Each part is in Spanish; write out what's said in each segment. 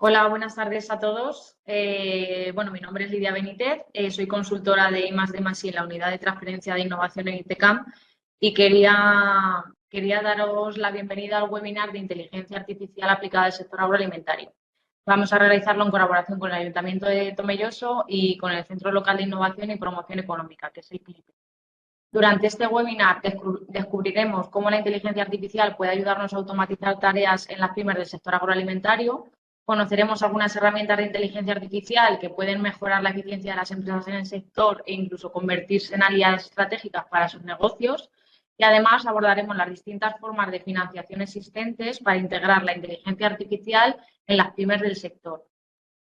Hola, buenas tardes a todos. Mi nombre es Lidia Benítez, soy consultora de I+D+I en la unidad de transferencia de innovación en ITCAM y quería daros la bienvenida al webinar de inteligencia artificial aplicada al sector agroalimentario. Vamos a realizarlo en colaboración con el Ayuntamiento de Tomelloso y con el Centro Local de Innovación y Promoción Económica, que es el CLIP. Durante este webinar descubriremos cómo la inteligencia artificial puede ayudarnos a automatizar tareas en las pymes del sector agroalimentario. Conoceremos algunas herramientas de inteligencia artificial que pueden mejorar la eficiencia de las empresas en el sector e incluso convertirse en aliadas estratégicas para sus negocios. Y además abordaremos las distintas formas de financiación existentes para integrar la inteligencia artificial en las pymes del sector.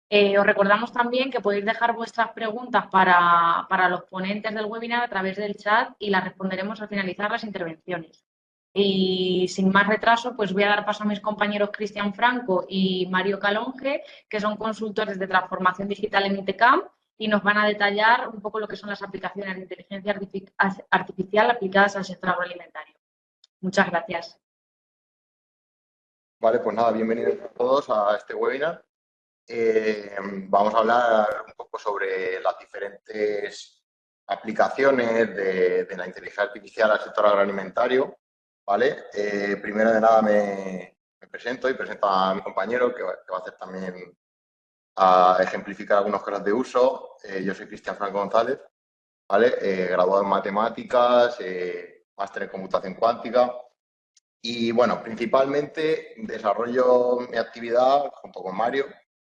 Os recordamos también que podéis dejar vuestras preguntas para los ponentes del webinar a través del chat y las responderemos al finalizar las intervenciones. Y sin más retraso, pues voy a dar paso a mis compañeros Cristian Franco y Mario Calonge, que son consultores de transformación digital en ITCAM y nos van a detallar un poco lo que son las aplicaciones de inteligencia artificial aplicadas al sector agroalimentario. Muchas gracias. Vale, pues nada, bienvenidos a todos a este webinar. Vamos a hablar un poco sobre las diferentes aplicaciones de la inteligencia artificial al sector agroalimentario. ¿Vale? Primero de nada me presento y presento a mi compañero que va a hacer también a ejemplificar algunos casos de uso. Yo soy Cristian Franco González, ¿vale? Graduado en matemáticas, máster en computación cuántica. Y bueno, principalmente desarrollo mi actividad junto con Mario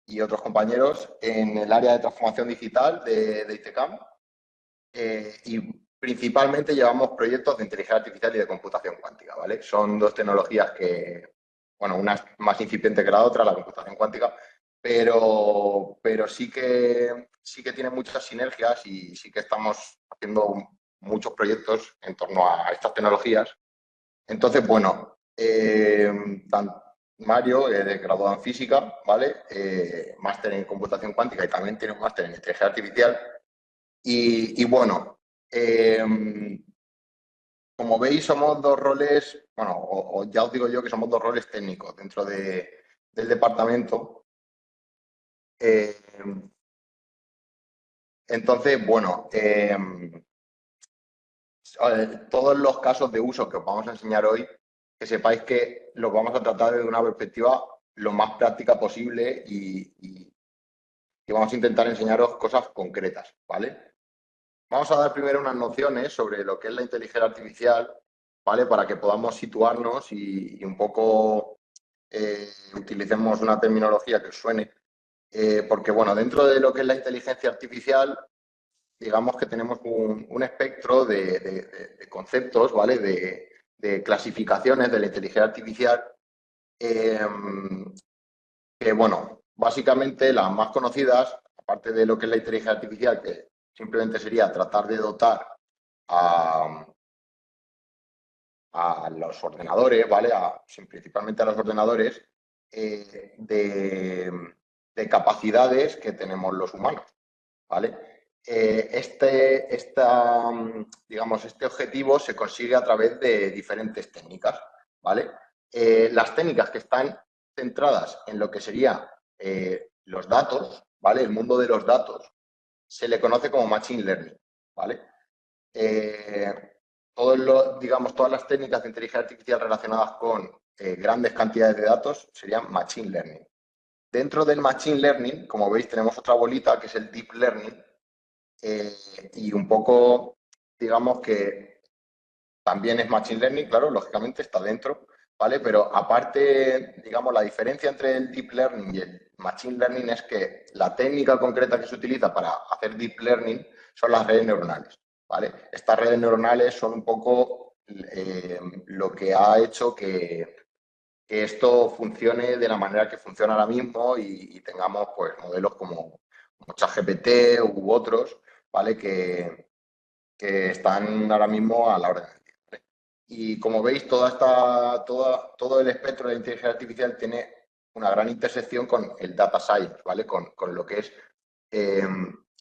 y otros compañeros en el área de transformación digital de ITCAM y principalmente llevamos proyectos de inteligencia artificial y de computación cuántica, ¿vale? Son dos tecnologías que, bueno, una es más incipiente que la otra, la computación cuántica, pero sí que tiene muchas sinergias y sí que estamos haciendo muchos proyectos en torno a estas tecnologías. Entonces, bueno, Mario es graduado en física, ¿vale? Máster en computación cuántica y también tiene un máster en inteligencia artificial. Y bueno, como veis, somos dos roles, bueno, o ya os digo yo que somos dos roles técnicos dentro del departamento. Entonces, bueno, todos los casos de uso que os vamos a enseñar hoy, que sepáis que los vamos a tratar desde una perspectiva lo más práctica posible y vamos a intentar enseñaros cosas concretas, ¿vale? Vamos a dar primero unas nociones sobre lo que es la inteligencia artificial, ¿vale? Para que podamos situarnos y un poco utilicemos una terminología que os suene. Porque, bueno, dentro de lo que es la inteligencia artificial, digamos que tenemos un espectro de conceptos, ¿vale? De clasificaciones de la inteligencia artificial que, bueno, básicamente las más conocidas, aparte de lo que es la inteligencia artificial, que simplemente sería tratar de dotar a, a los ordenadores, ¿vale? Principalmente a los ordenadores, de capacidades que tenemos los humanos, ¿vale? Digamos, este objetivo se consigue a través de diferentes técnicas, ¿vale? Las técnicas que están centradas en lo que serían los datos, ¿vale? El mundo de los datos, se le conoce como Machine Learning, ¿vale? Digamos, todas las técnicas de inteligencia artificial relacionadas con grandes cantidades de datos serían Machine Learning. Dentro del Machine Learning, como veis, tenemos otra bolita que es el Deep Learning y un poco, digamos que también es Machine Learning, claro, lógicamente está dentro, ¿vale? Pero aparte, digamos, la diferencia entre el Deep Learning y el Machine Learning es que la técnica concreta que se utiliza para hacer Deep Learning son las redes neuronales, ¿vale? Estas redes neuronales son un poco lo que ha hecho que esto funcione de la manera que funciona ahora mismo y tengamos pues modelos como ChatGPT u otros, ¿vale? Que están ahora mismo a la orden del día, ¿vale? Y como veis, todo el espectro de la inteligencia artificial tiene una gran intersección con el data science, ¿vale? Con lo que es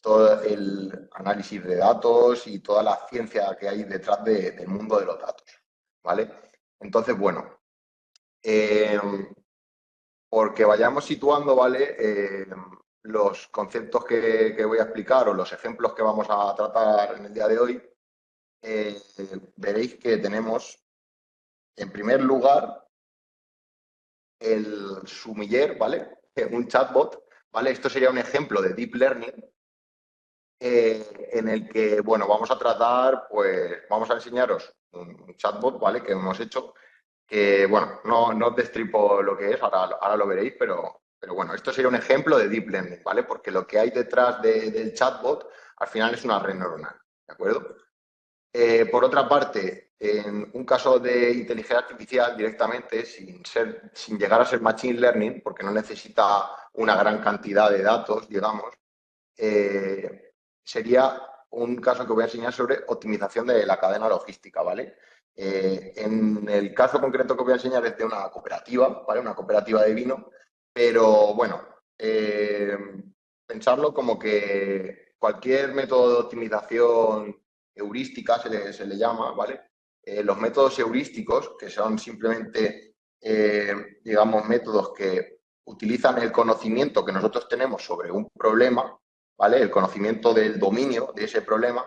todo el análisis de datos y toda la ciencia que hay detrás del mundo de los datos, ¿vale? Entonces, bueno, porque vayamos situando, ¿vale? Los conceptos que voy a explicar o los ejemplos que vamos a tratar en el día de hoy, veréis que tenemos, en primer lugar, el sumiller, ¿vale? Un chatbot, ¿vale? Esto sería un ejemplo de deep learning en el que, bueno, vamos a tratar, pues, vamos a enseñaros un chatbot, ¿vale? Que hemos hecho, que, bueno, no os destripo lo que es, ahora lo veréis, pero bueno, esto sería un ejemplo de deep learning, ¿vale? Porque lo que hay detrás del chatbot, al final es una red neuronal, ¿de acuerdo? Por otra parte, en un caso de inteligencia artificial directamente, sin llegar a ser machine learning, porque no necesita una gran cantidad de datos, digamos, sería un caso que voy a enseñar sobre optimización de la cadena logística, ¿vale? En el caso concreto que voy a enseñar es de una cooperativa, ¿vale? Una cooperativa de vino, pero bueno, pensarlo como que cualquier método de optimización heurística se le llama, ¿vale? Los métodos heurísticos, que son simplemente, digamos, métodos que utilizan el conocimiento que nosotros tenemos sobre un problema, ¿vale? El conocimiento del dominio de ese problema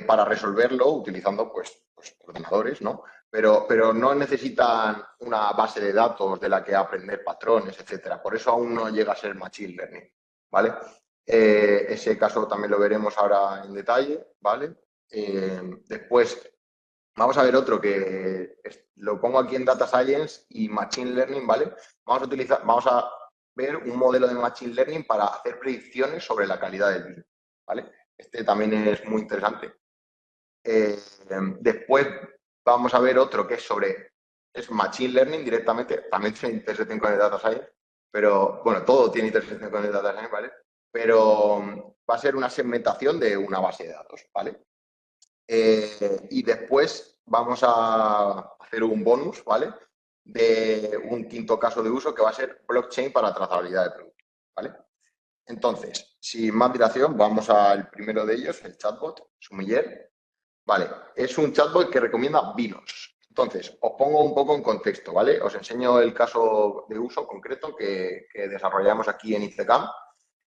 para resolverlo utilizando, pues ordenadores, ¿no? Pero no necesitan una base de datos de la que aprender patrones, etcétera. Por eso aún no llega a ser machine learning, ¿vale? Ese caso también lo veremos ahora en detalle, ¿vale? Después vamos a ver otro que lo pongo aquí en Data Science y Machine Learning, ¿vale? Vamos a ver un modelo de Machine Learning para hacer predicciones sobre la calidad del vino, ¿vale? Este también es muy interesante. Después vamos a ver otro que es Machine Learning directamente, también tiene intersección con el Data Science, pero bueno, todo tiene intersección con el Data Science, ¿vale? Pero va a ser una segmentación de una base de datos, ¿vale? Y después vamos a hacer un bonus, ¿vale? De un quinto caso de uso que va a ser blockchain para trazabilidad de productos, ¿vale? Entonces, sin más dilación, vamos al primero de ellos, el chatbot, Sumiller. Vale, es un chatbot que recomienda vinos. Entonces, os pongo un poco en contexto, ¿vale? Os enseño el caso de uso concreto que desarrollamos aquí en ICECAM.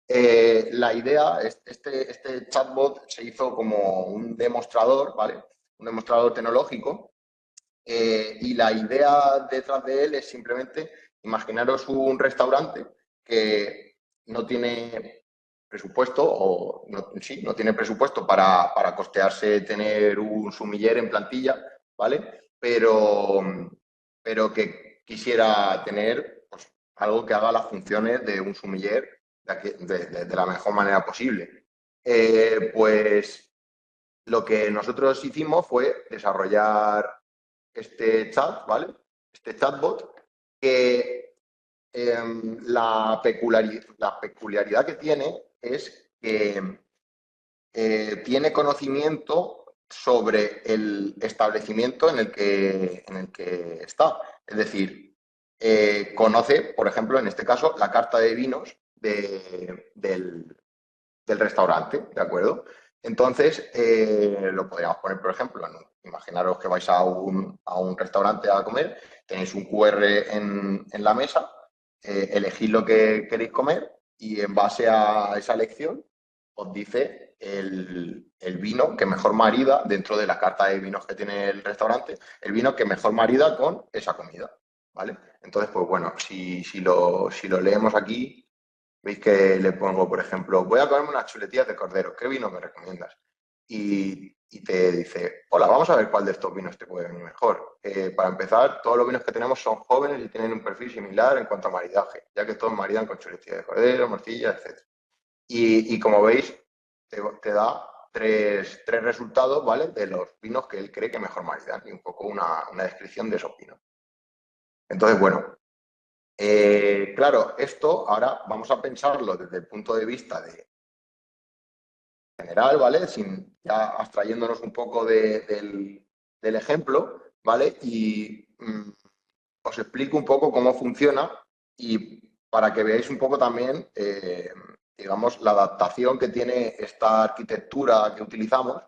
La idea, este chatbot se hizo como un demostrador, ¿vale? Un demostrador tecnológico. Y la idea detrás de él es simplemente imaginaros un restaurante que no tiene presupuesto o sí, no tiene presupuesto para costearse tener un sumiller en plantilla, ¿vale? Pero que quisiera tener pues, algo que haga las funciones de un sumiller de la mejor manera posible. Pues lo que nosotros hicimos fue desarrollar este chat, ¿vale? Este chatbot, que la peculiaridad que tiene es que tiene conocimiento sobre el establecimiento en el que está. Es decir, conoce, por ejemplo, en este caso, la carta de vinos del restaurante, ¿de acuerdo? Entonces, lo podríamos poner, por ejemplo, imaginaros que vais a un restaurante a comer, tenéis un QR en la mesa, elegís lo que queréis comer y en base a esa elección os dice el vino que mejor marida dentro de la carta de vinos que tiene el restaurante, el vino que mejor marida con esa comida, ¿vale? Entonces, pues bueno, si lo leemos aquí, veis que le pongo, por ejemplo, voy a comerme unas chuletillas de cordero, ¿qué vino me recomiendas? Y te dice, hola, vamos a ver cuál de estos vinos te puede venir mejor. Para empezar, todos los vinos que tenemos son jóvenes y tienen un perfil similar en cuanto a maridaje, ya que todos maridan con chuletillas de cordero, morcilla, etc. Y como veis, te da tres resultados, ¿vale? De los vinos que él cree que mejor maridan y un poco una descripción de esos vinos. Entonces, bueno, claro, esto ahora vamos a pensarlo desde el punto de vista de general, ¿vale? Ya abstrayéndonos un poco del ejemplo, ¿vale? Y os explico un poco cómo funciona y para que veáis un poco también, digamos, la adaptación que tiene esta arquitectura que utilizamos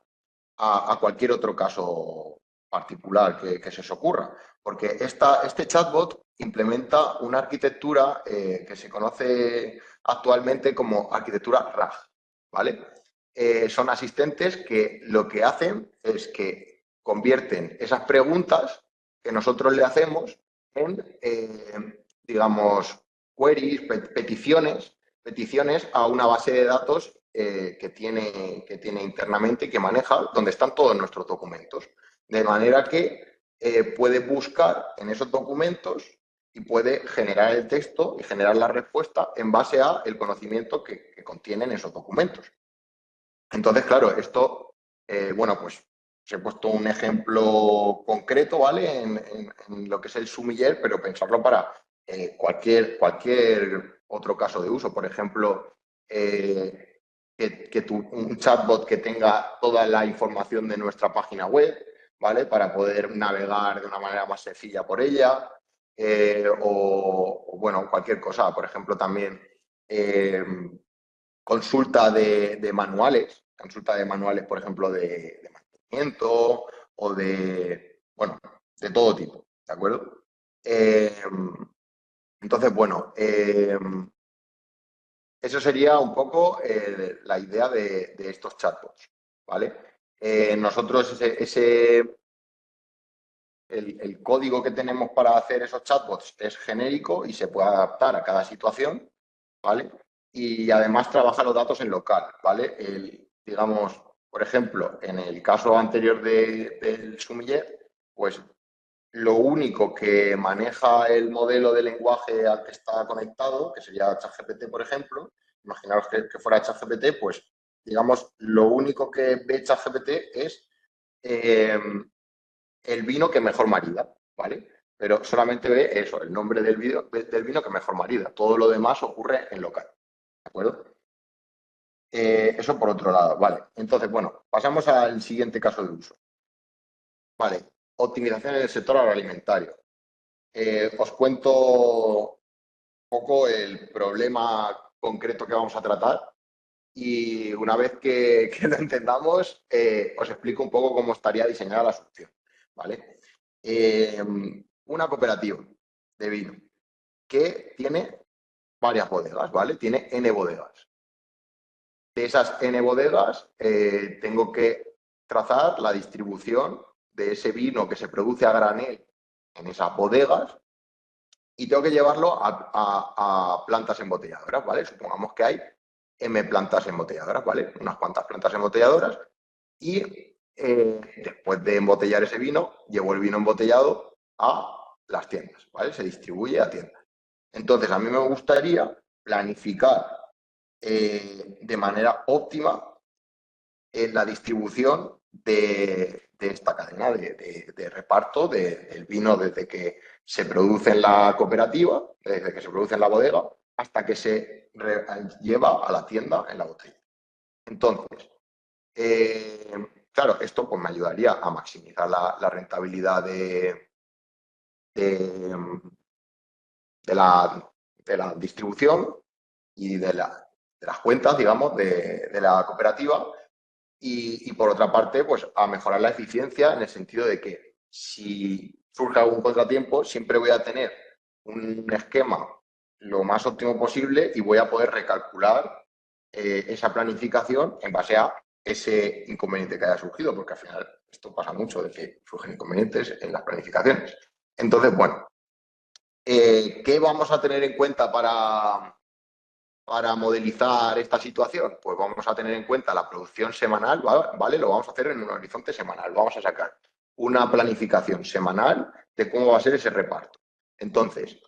a cualquier otro caso particular que se os ocurra, porque este chatbot implementa una arquitectura que se conoce actualmente como arquitectura RAG, ¿vale? Son asistentes que lo que hacen es que convierten esas preguntas que nosotros le hacemos en, digamos, queries, peticiones a una base de datos que tiene internamente y que maneja, donde están todos nuestros documentos. De manera que puede buscar en esos documentos y puede generar el texto y generar la respuesta en base a el conocimiento que contienen esos documentos. Entonces, claro, esto, bueno, pues os he puesto un ejemplo concreto, ¿vale? En lo que es el sumiller, pero pensarlo para cualquier otro caso de uso. Por ejemplo, un chatbot que tenga toda la información de nuestra página web, ¿vale? Para poder navegar de una manera más sencilla por ella. Bueno, cualquier cosa. Por ejemplo, también consulta de manuales, por ejemplo, de mantenimiento o bueno, de todo tipo, ¿de acuerdo? Entonces, bueno, eso sería un poco la idea de estos chatbots, ¿vale? Nosotros el código que tenemos para hacer esos chatbots es genérico y se puede adaptar a cada situación, ¿vale? Y además trabaja los datos en local, ¿vale? Digamos, por ejemplo, en el caso anterior del Sumiller, pues lo único que maneja el modelo de lenguaje al que está conectado, que sería ChatGPT, por ejemplo, imaginaos que fuera ChatGPT, pues digamos, lo único que ve ChatGPT es el vino que mejor marida, ¿vale? Pero solamente ve eso, el nombre del vino que mejor marida. Todo lo demás ocurre en local, ¿de acuerdo? Eso por otro lado, vale. Entonces, bueno, pasamos al siguiente caso de uso. Vale, optimización en el sector agroalimentario. Os cuento un poco el problema concreto que vamos a tratar y una vez que lo entendamos, os explico un poco cómo estaría diseñada la solución, ¿vale? Una cooperativa de vino que tiene varias bodegas, ¿vale? Tiene N bodegas. De esas N bodegas tengo que trazar la distribución de ese vino que se produce a granel en esas bodegas y tengo que llevarlo a plantas embotelladoras, ¿vale? Supongamos que hay M plantas embotelladoras, ¿vale? Unas cuantas plantas embotelladoras y después de embotellar ese vino, llevo el vino embotellado a las tiendas, ¿vale? Se distribuye a tiendas. Entonces, a mí me gustaría planificar de manera óptima la distribución de esta cadena de reparto del vino desde que se produce en la cooperativa, desde que se produce en la bodega, hasta que se lleva a la tienda en la botella. Entonces, claro, esto pues, me ayudaría a maximizar la rentabilidad de la distribución y de las cuentas, digamos, de la cooperativa. Y por otra parte, pues a mejorar la eficiencia en el sentido de que si surge algún contratiempo, siempre voy a tener un esquema lo más óptimo posible y voy a poder recalcular esa planificación en base a ese inconveniente que haya surgido, porque al final esto pasa mucho de que surgen inconvenientes en las planificaciones. Entonces, bueno, ¿qué vamos a tener en cuenta para modelizar esta situación? Pues vamos a tener en cuenta la producción semanal, ¿vale? Lo vamos a hacer en un horizonte semanal. Vamos a sacar una planificación semanal de cómo va a ser ese reparto. Entonces,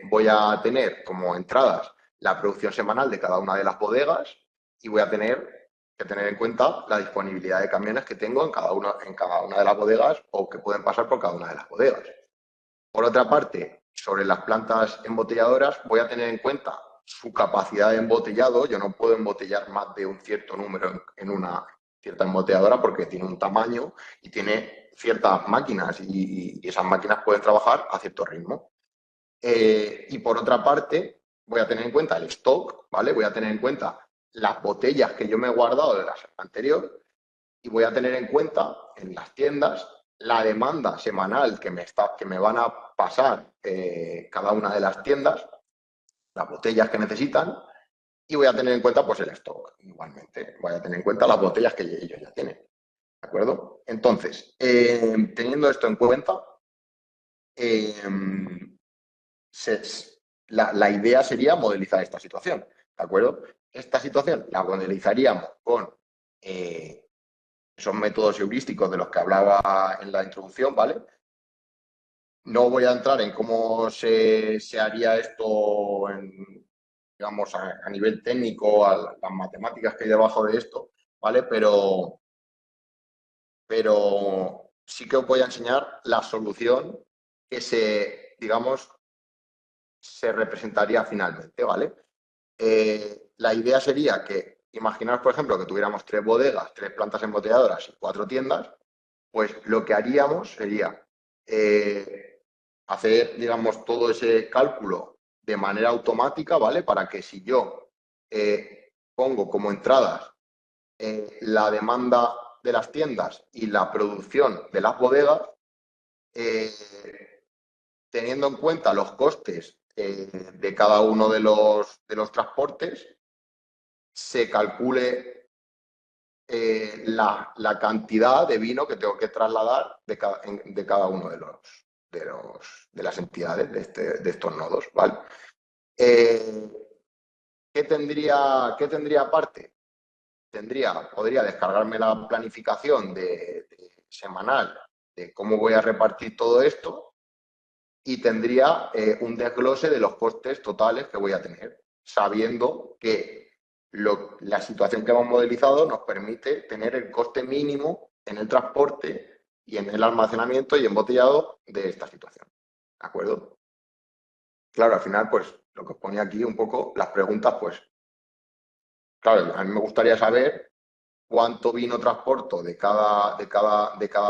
voy a tener como entradas la producción semanal de cada una de las bodegas y voy a tener que tener en cuenta la disponibilidad de camiones que tengo en cada una de las bodegas o que pueden pasar por cada una de las bodegas. Por otra parte, sobre las plantas embotelladoras, voy a tener en cuenta su capacidad de embotellado. Yo no puedo embotellar más de un cierto número en una cierta embotelladora porque tiene un tamaño y tiene ciertas máquinas y esas máquinas pueden trabajar a cierto ritmo. Y por otra parte, voy a tener en cuenta el stock, ¿vale? Voy a tener en cuenta las botellas que yo me he guardado de las anteriores y voy a tener en cuenta en las tiendas la demanda semanal que me van a pasar cada una de las tiendas, las botellas que necesitan, y voy a tener en cuenta pues el stock igualmente. Voy a tener en cuenta las botellas que ellos ya tienen. ¿De acuerdo? Entonces, teniendo esto en cuenta, eh, la idea sería modelizar esta situación. ¿De acuerdo? Esta situación la modelizaríamos con esos métodos heurísticos de los que hablaba en la introducción, ¿vale? No voy a entrar en cómo se haría esto digamos, a nivel técnico, a las matemáticas que hay debajo de esto, ¿vale? Pero sí que os voy a enseñar la solución que digamos, se representaría finalmente, ¿vale? La idea sería que, imaginaos, por ejemplo, que tuviéramos 3 bodegas, 3 plantas embotelladoras y 4 tiendas, pues lo que haríamos sería hacer, digamos, todo ese cálculo de manera automática, ¿vale? Para que si yo pongo como entradas la demanda de las tiendas y la producción de las bodegas, eh, teniendo en cuenta los costes de cada uno de los transportes, se calcule la cantidad de vino que tengo que trasladar de cada uno de las entidades de estos nodos, ¿vale? Eh, ¿Qué tendría aparte? Podría descargarme la planificación semanal de cómo voy a repartir todo esto y tendría un desglose de los costes totales que voy a tener, sabiendo que la situación que hemos modelizado nos permite tener el coste mínimo en el transporte y en el almacenamiento y embotellado de esta situación. ¿De acuerdo? Claro, al final, pues lo que os ponía aquí un poco, las preguntas, pues, claro, a mí me gustaría saber cuánto vino transporto de cada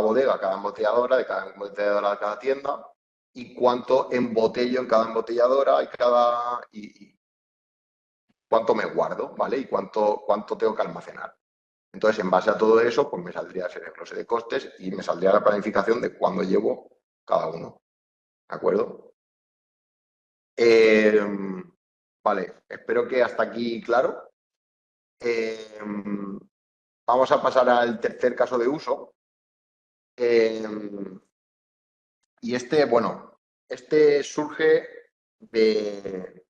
bodega, cada embotelladora, de cada tienda, y cuánto embotello en cada embotelladora y cuánto me guardo, ¿vale? Y cuánto tengo que almacenar. Entonces, en base a todo eso, pues me saldría ese desglose de costes y me saldría la planificación de cuándo llevo cada uno. ¿De acuerdo? Vale, espero que hasta aquí claro. Vamos a pasar al tercer caso de uso. Y este surge de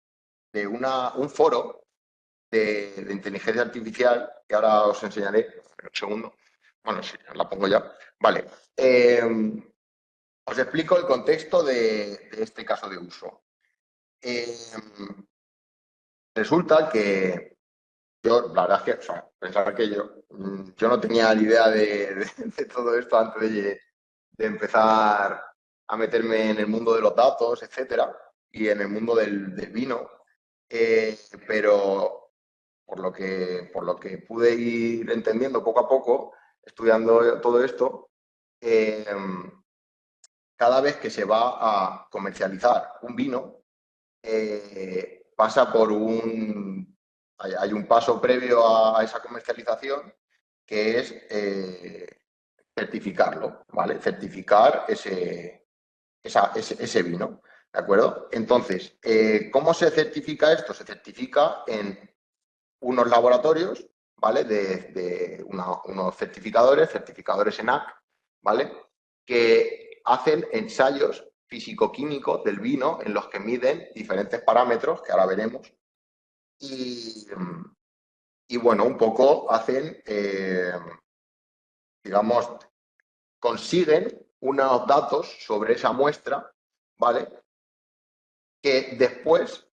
un foro de inteligencia artificial que ahora os enseñaré en un segundo. Bueno, sí, la pongo ya. Vale. Os explico el contexto de este caso de uso. Resulta que yo, la verdad es que, o sea, pensaba que yo no tenía ni idea de todo esto antes de empezar a meterme en el mundo de los datos, etcétera, y en el mundo del vino. Pero por lo que pude ir entendiendo poco a poco, estudiando todo esto, eh, cada vez que se va a comercializar un vino, pasa por hay un paso previo a esa comercialización que es certificarlo, ¿vale? Certificar ese vino, ¿de acuerdo? Entonces, ¿cómo se certifica esto? Se certifica en unos laboratorios, ¿vale? Unos certificadores ENAC, ¿vale? Que hacen ensayos físico-químicos del vino en los que miden diferentes parámetros, que ahora veremos, y bueno, un poco hacen, digamos, consiguen unos datos sobre esa muestra, ¿vale? Que después,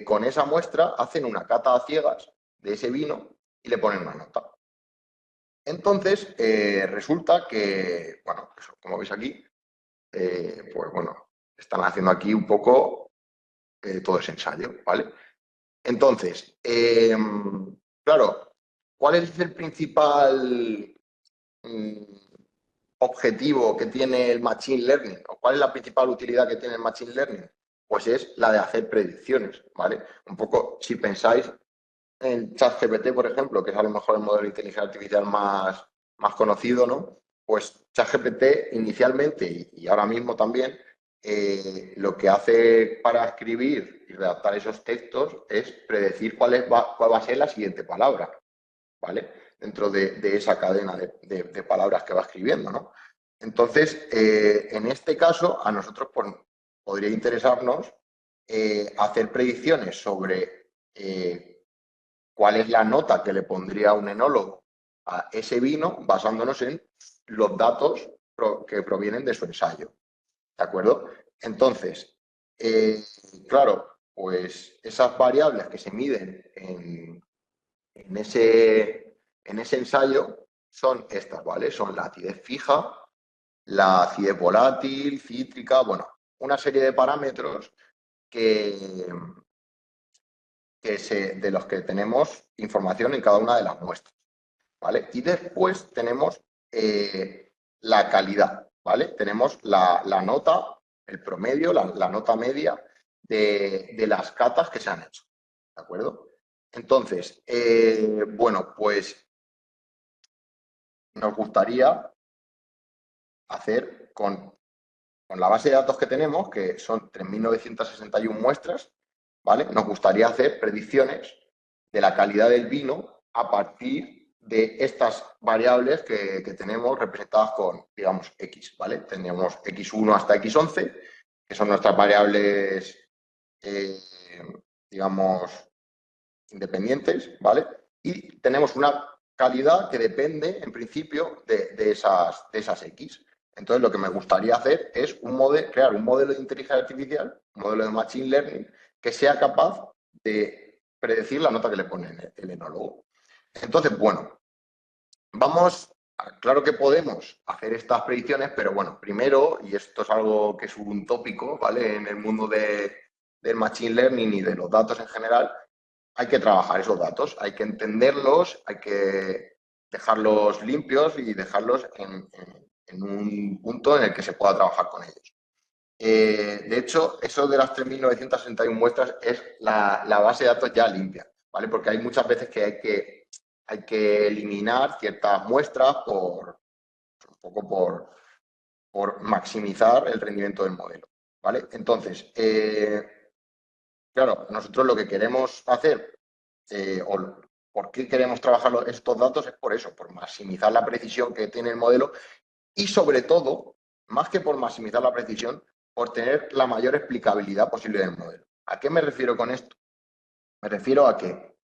con esa muestra, hacen una cata a ciegas de ese vino y le ponen una nota. Entonces, resulta que, bueno, eso, como veis aquí, pues bueno, están haciendo aquí un poco todo ese ensayo, ¿vale? Entonces, claro, ¿cuál es el principal objetivo que tiene el Machine Learning? ¿O cuál es la principal utilidad que tiene el Machine Learning? Pues es la de hacer predicciones, ¿vale? Un poco, si pensáis en ChatGPT, por ejemplo, que es a lo mejor el modelo de inteligencia artificial más conocido, ¿no? pues ChatGPT inicialmente y ahora mismo también, lo que hace para escribir y redactar esos textos es predecir cuál va a ser la siguiente palabra, ¿vale? Dentro de esa cadena de palabras que va escribiendo, ¿no? Entonces, en este caso, a nosotros pues, podría interesarnos hacer predicciones sobre cuál es la nota que le pondría un enólogo a ese vino basándonos en los datos que provienen de su ensayo. ¿De acuerdo? Entonces, claro, pues esas variables que se miden en ese ensayo son estas, ¿vale? Son la acidez fija, la acidez volátil, cítrica, bueno, una serie de parámetros que, de los que tenemos información en cada una de las muestras, ¿vale? Y después tenemos la calidad, ¿vale? Tenemos la nota, el promedio, la nota media de las catas que se han hecho, ¿de acuerdo? Entonces, bueno, pues nos gustaría hacer con la base de datos que tenemos, que son 3.961 muestras, ¿vale? Nos gustaría hacer predicciones de la calidad del vino a partir de estas variables que tenemos representadas con, digamos, X, ¿vale? Tenemos X1 hasta X11, que son nuestras variables, digamos, independientes, ¿vale? Y tenemos una calidad que depende, en principio, de esas X. Entonces, lo que me gustaría hacer es crear un modelo de inteligencia artificial, un modelo de machine learning, que sea capaz de predecir la nota que le pone el enólogo. Entonces, bueno, claro que podemos hacer estas predicciones, pero bueno, primero, y esto es algo que es un tópico, ¿vale? En el mundo del machine learning y de los datos en general, hay que trabajar esos datos, hay que entenderlos, hay que dejarlos limpios y dejarlos en un punto en el que se pueda trabajar con ellos. De hecho, eso de las 3.961 muestras es la base de datos ya limpia, ¿vale? Porque hay muchas veces que hay que eliminar ciertas muestras un poco por maximizar el rendimiento del modelo, ¿vale? Entonces, claro, nosotros lo que queremos hacer o por qué queremos trabajar estos datos es por eso, por maximizar la precisión que tiene el modelo y sobre todo, más que por maximizar la precisión, por tener la mayor explicabilidad posible del modelo. ¿A qué me refiero con esto? Me refiero a que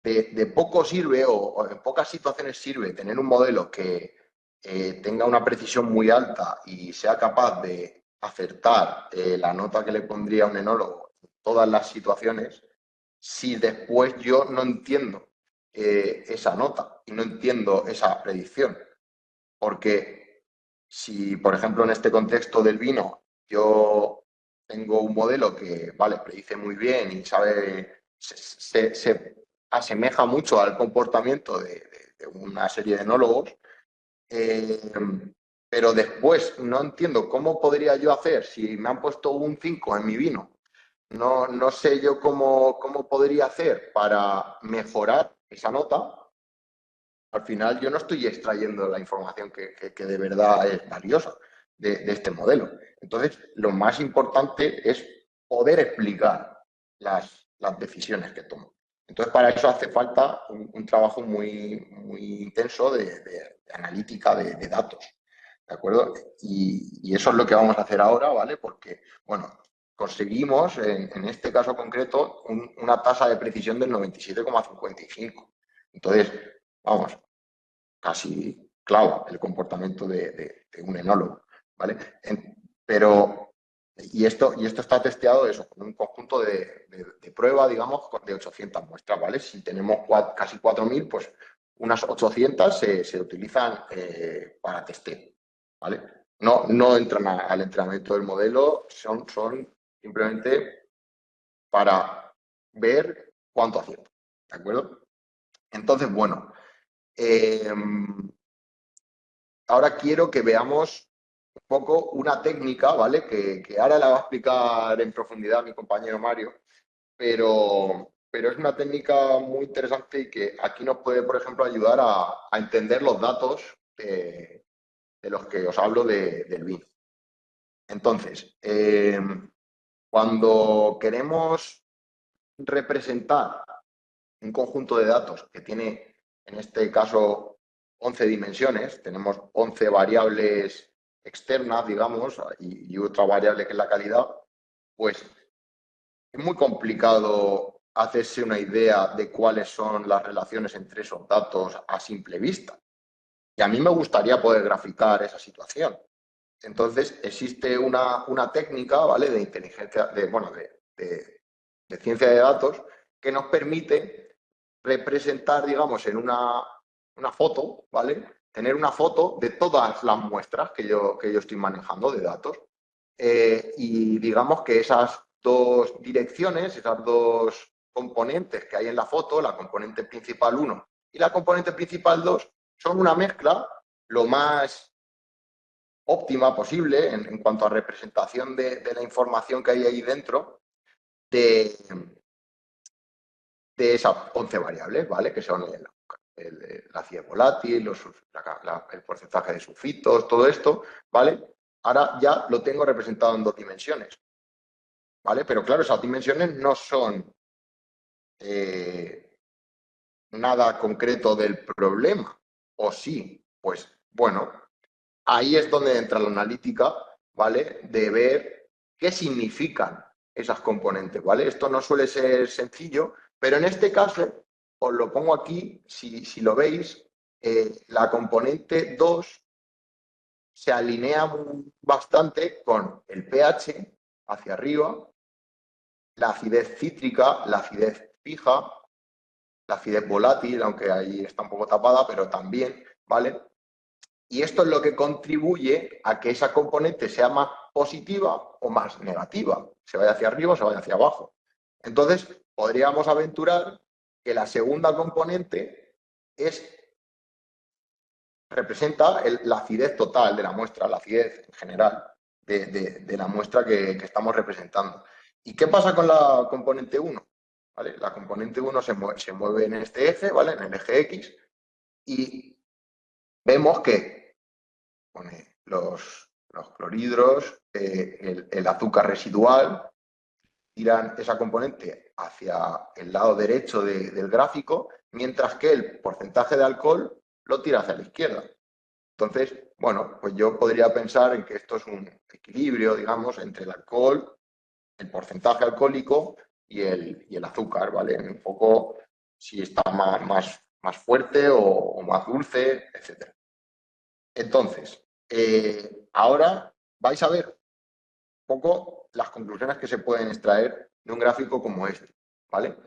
de poco sirve o en pocas situaciones sirve tener un modelo que tenga una precisión muy alta y sea capaz de acertar la nota que le pondría un enólogo en todas las situaciones si después yo no entiendo esa nota y no entiendo esa predicción. Porque si, por ejemplo, en este contexto del vino, yo tengo un modelo que, vale, predice muy bien y se asemeja mucho al comportamiento de una serie de enólogos, eh, pero después no entiendo cómo podría yo hacer si me han puesto un 5 en mi vino. No sé yo cómo podría hacer para mejorar esa nota. Al final yo no estoy extrayendo la información que de verdad es valiosa de este modelo. Entonces, lo más importante es poder explicar las decisiones que tomo. Entonces, para eso hace falta un trabajo muy intenso de analítica de datos, ¿de acuerdo? Y eso es lo que vamos a hacer ahora, ¿vale? Porque, bueno, conseguimos, en este caso concreto, una tasa de precisión del 97,55. Entonces, vamos, casi clava el comportamiento de un enólogo, ¿vale? Pero, y esto está testeado eso, con un conjunto de prueba, digamos, de 800 muestras, ¿vale? Si tenemos casi 4.000, pues unas 800 se utilizan para testeo, ¿vale? No entran al entrenamiento del modelo, son simplemente para ver cuánto acierta, ¿de acuerdo? Entonces, bueno, ahora quiero que veamos un poco una técnica, ¿vale? Que ahora la va a explicar en profundidad mi compañero Mario, pero es una técnica muy interesante y que aquí nos puede, por ejemplo, ayudar a entender los datos de los que os hablo del vino. Entonces, cuando queremos representar un conjunto de datos que tiene, en este caso, 11 dimensiones, tenemos 11 variables externas, digamos, y otra variable que es la calidad, pues es muy complicado hacerse una idea de cuáles son las relaciones entre esos datos a simple vista. Y a mí me gustaría poder graficar esa situación. Entonces, existe una técnica, ¿vale?, de inteligencia, de ciencia de datos que nos permite representar, digamos, en una foto, ¿vale?, tener una foto de todas las muestras que yo estoy manejando de datos. Y digamos que esas dos direcciones, esas dos componentes que hay en la foto, la componente principal 1 y la componente principal 2, son una mezcla lo más óptima posible en cuanto a representación de la información que hay ahí dentro de esas 11 variables, ¿vale? Que son la acidez volátil, el porcentaje de sulfitos, todo esto, ¿vale? Ahora ya lo tengo representado en 2 dimensiones, ¿vale? Pero claro, esas dimensiones no son nada concreto del problema, ¿o sí? Pues bueno, ahí es donde entra la analítica, ¿vale? De ver qué significan esas componentes, ¿vale? Esto no suele ser sencillo, pero en este caso, os lo pongo aquí, si lo veis, la componente 2 se alinea bastante con el pH hacia arriba, la acidez cítrica, la acidez fija, la acidez volátil, aunque ahí está un poco tapada, pero también, ¿vale? Y esto es lo que contribuye a que esa componente sea más positiva o más negativa, se vaya hacia arriba o se vaya hacia abajo. Entonces, podríamos aventurar que la segunda componente representa la acidez total de la muestra, la acidez en general de la muestra que estamos representando. ¿Y qué pasa con la componente 1? ¿Vale? La componente 1 se mueve en este eje, ¿vale?, en el eje X, y vemos que pone los clorhidros, el azúcar residual, tiran esa componente hacia el lado derecho del gráfico, mientras que el porcentaje de alcohol lo tira hacia la izquierda. Entonces, bueno, pues yo podría pensar en que esto es un equilibrio, digamos, entre el alcohol, el porcentaje alcohólico y el azúcar, ¿vale? Un poco si está más fuerte o más dulce, etc. Entonces, ahora vais a ver un poco las conclusiones que se pueden extraer de un gráfico como este, ¿vale?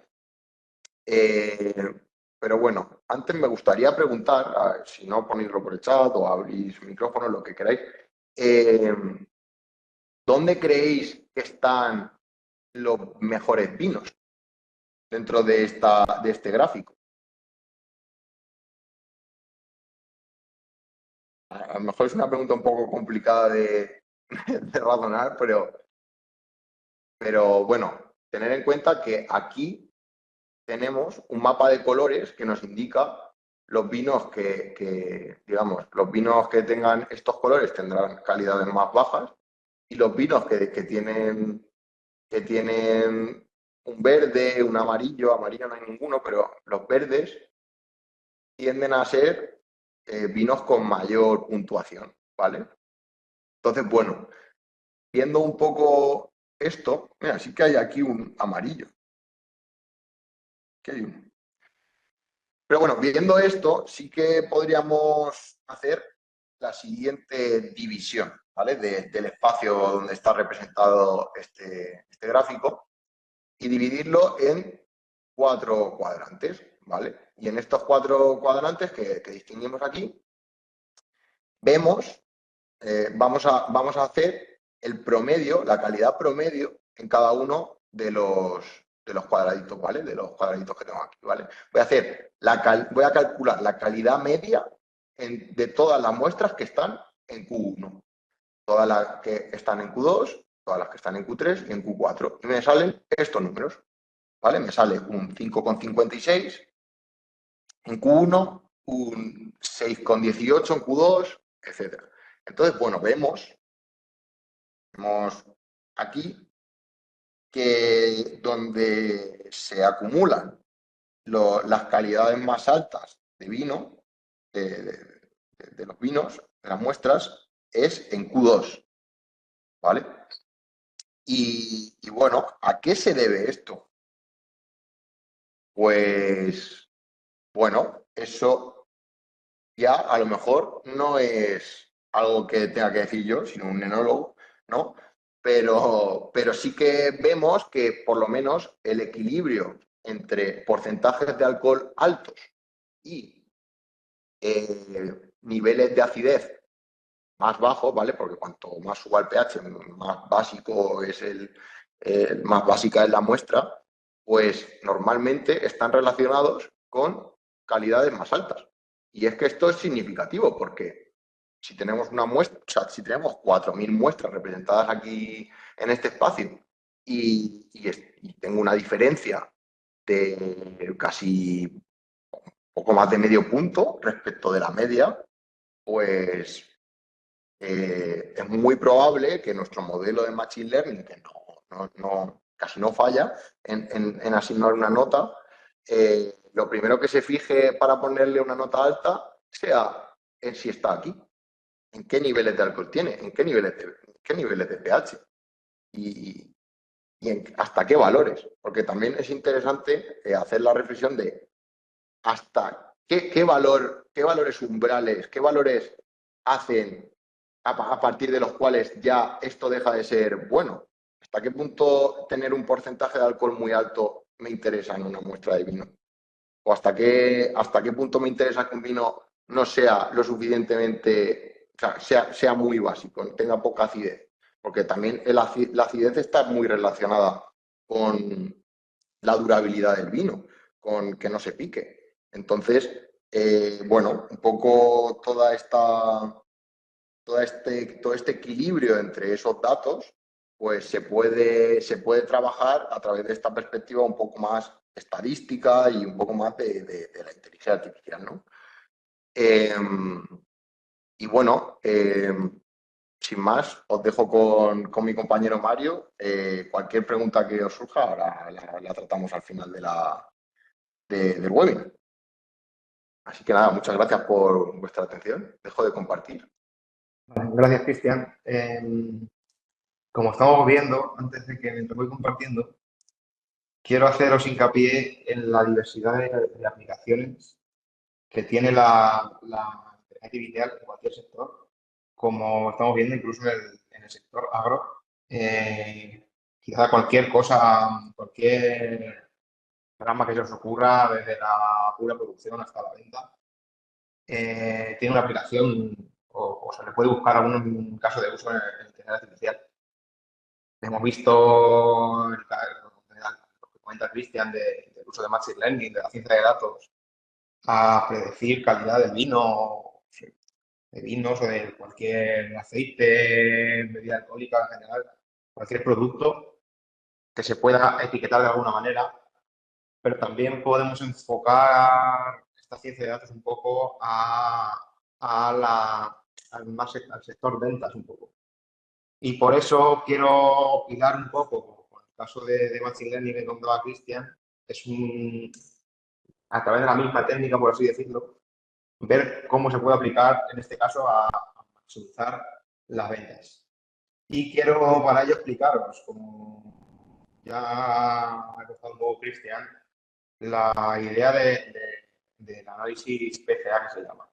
Pero bueno, antes me gustaría preguntar, si no ponedlo por el chat o abrís micrófono, lo que queráis, ¿dónde creéis que están los mejores vinos dentro de este gráfico? A lo mejor es una pregunta un poco complicada de razonar, pero bueno, tener en cuenta que aquí tenemos un mapa de colores que nos indica los vinos digamos, los vinos que tengan estos colores tendrán calidades más bajas y los vinos que tienen un verde, un amarillo no hay ninguno, pero los verdes tienden a ser vinos con mayor puntuación, ¿vale? Entonces, bueno, viendo un poco esto, mira, sí que hay aquí un amarillo. Aquí hay uno. Pero bueno, viendo esto, sí que podríamos hacer la siguiente división, ¿vale?, del espacio donde está representado este gráfico y dividirlo en 4 cuadrantes, ¿vale? Y en estos 4 cuadrantes que distinguimos aquí, vemos, vamos a hacer el promedio, la calidad promedio en cada uno de los cuadraditos, ¿vale? De los cuadraditos que tengo aquí, ¿vale? Voy a calcular la calidad media de todas las muestras que están en Q1, todas las que están en Q2, todas las que están en Q3 y en Q4. Y me salen estos números, ¿vale? Me sale un 5,56 en Q1, un 6,18 en Q2, etc. Entonces, bueno, vemos aquí que donde se acumulan las calidades más altas de vino, de los vinos, de las muestras, es en Q2, ¿vale? Y bueno, ¿a qué se debe esto? Pues, bueno, eso ya a lo mejor no es algo que tenga que decir yo, sino un enólogo, ¿no? Pero sí que vemos que por lo menos el equilibrio entre porcentajes de alcohol altos y niveles de acidez más bajos, ¿vale? Porque cuanto más suba el pH, más básico es más básica es la muestra, pues normalmente están relacionados con calidades más altas. Y es que esto es significativo porque si tenemos una muestra, o sea, si tenemos 4.000 muestras representadas aquí en este espacio y tengo una diferencia de casi poco más de medio punto respecto de la media, pues es muy probable que nuestro modelo de Machine Learning, que casi no falla en asignar una nota, lo primero que se fije para ponerle una nota alta sea en si está aquí, en qué niveles de alcohol tiene, en qué niveles de pH y, hasta qué valores. Porque también es interesante hacer la reflexión de hasta qué valores umbrales, qué valores hacen a partir de los cuales ya esto deja de ser bueno. ¿Hasta qué punto tener un porcentaje de alcohol muy alto me interesa en una muestra de vino? ¿O hasta qué punto me interesa que un vino no sea lo suficientemente, o sea muy básico, tenga poca acidez? Porque también la acidez está muy relacionada con la durabilidad del vino, con que no se pique. Entonces, bueno, un poco todo este equilibrio entre esos datos, pues se puede trabajar a través de esta perspectiva un poco más estadística y un poco más de la inteligencia artificial, ¿no? Eh, y bueno, sin más, os dejo con mi compañero Mario. Cualquier pregunta que os surja, ahora la tratamos al final del webinar. Así que nada, muchas gracias por vuestra atención. Dejo de compartir. Gracias, Cristian. Como estamos viendo, antes de que me voy compartiendo, quiero haceros hincapié en la diversidad de aplicaciones que tiene la inteligencia artificial en cualquier sector, como estamos viendo incluso en el sector agro. Quizá cualquier cosa, cualquier programa que se os ocurra, desde la pura producción hasta la venta, tiene una aplicación o se le puede buscar algún caso de uso en inteligencia artificial. Hemos visto lo que comenta Cristian del uso de Machine Learning, de la ciencia de datos, a predecir calidad del vino, de vinos o de cualquier aceite, bebida alcohólica en general, cualquier producto que se pueda etiquetar de alguna manera, pero también podemos enfocar esta ciencia de datos un poco al sector ventas un poco. Y por eso quiero hilar un poco con el caso de Machine Learning que contaba Cristian, a través de la misma técnica, por así decirlo, ver cómo se puede aplicar, en este caso, a maximizar las ventas. Y quiero para ello explicaros, como ya ha contado un poco Cristian, la idea del análisis PCA que se llama.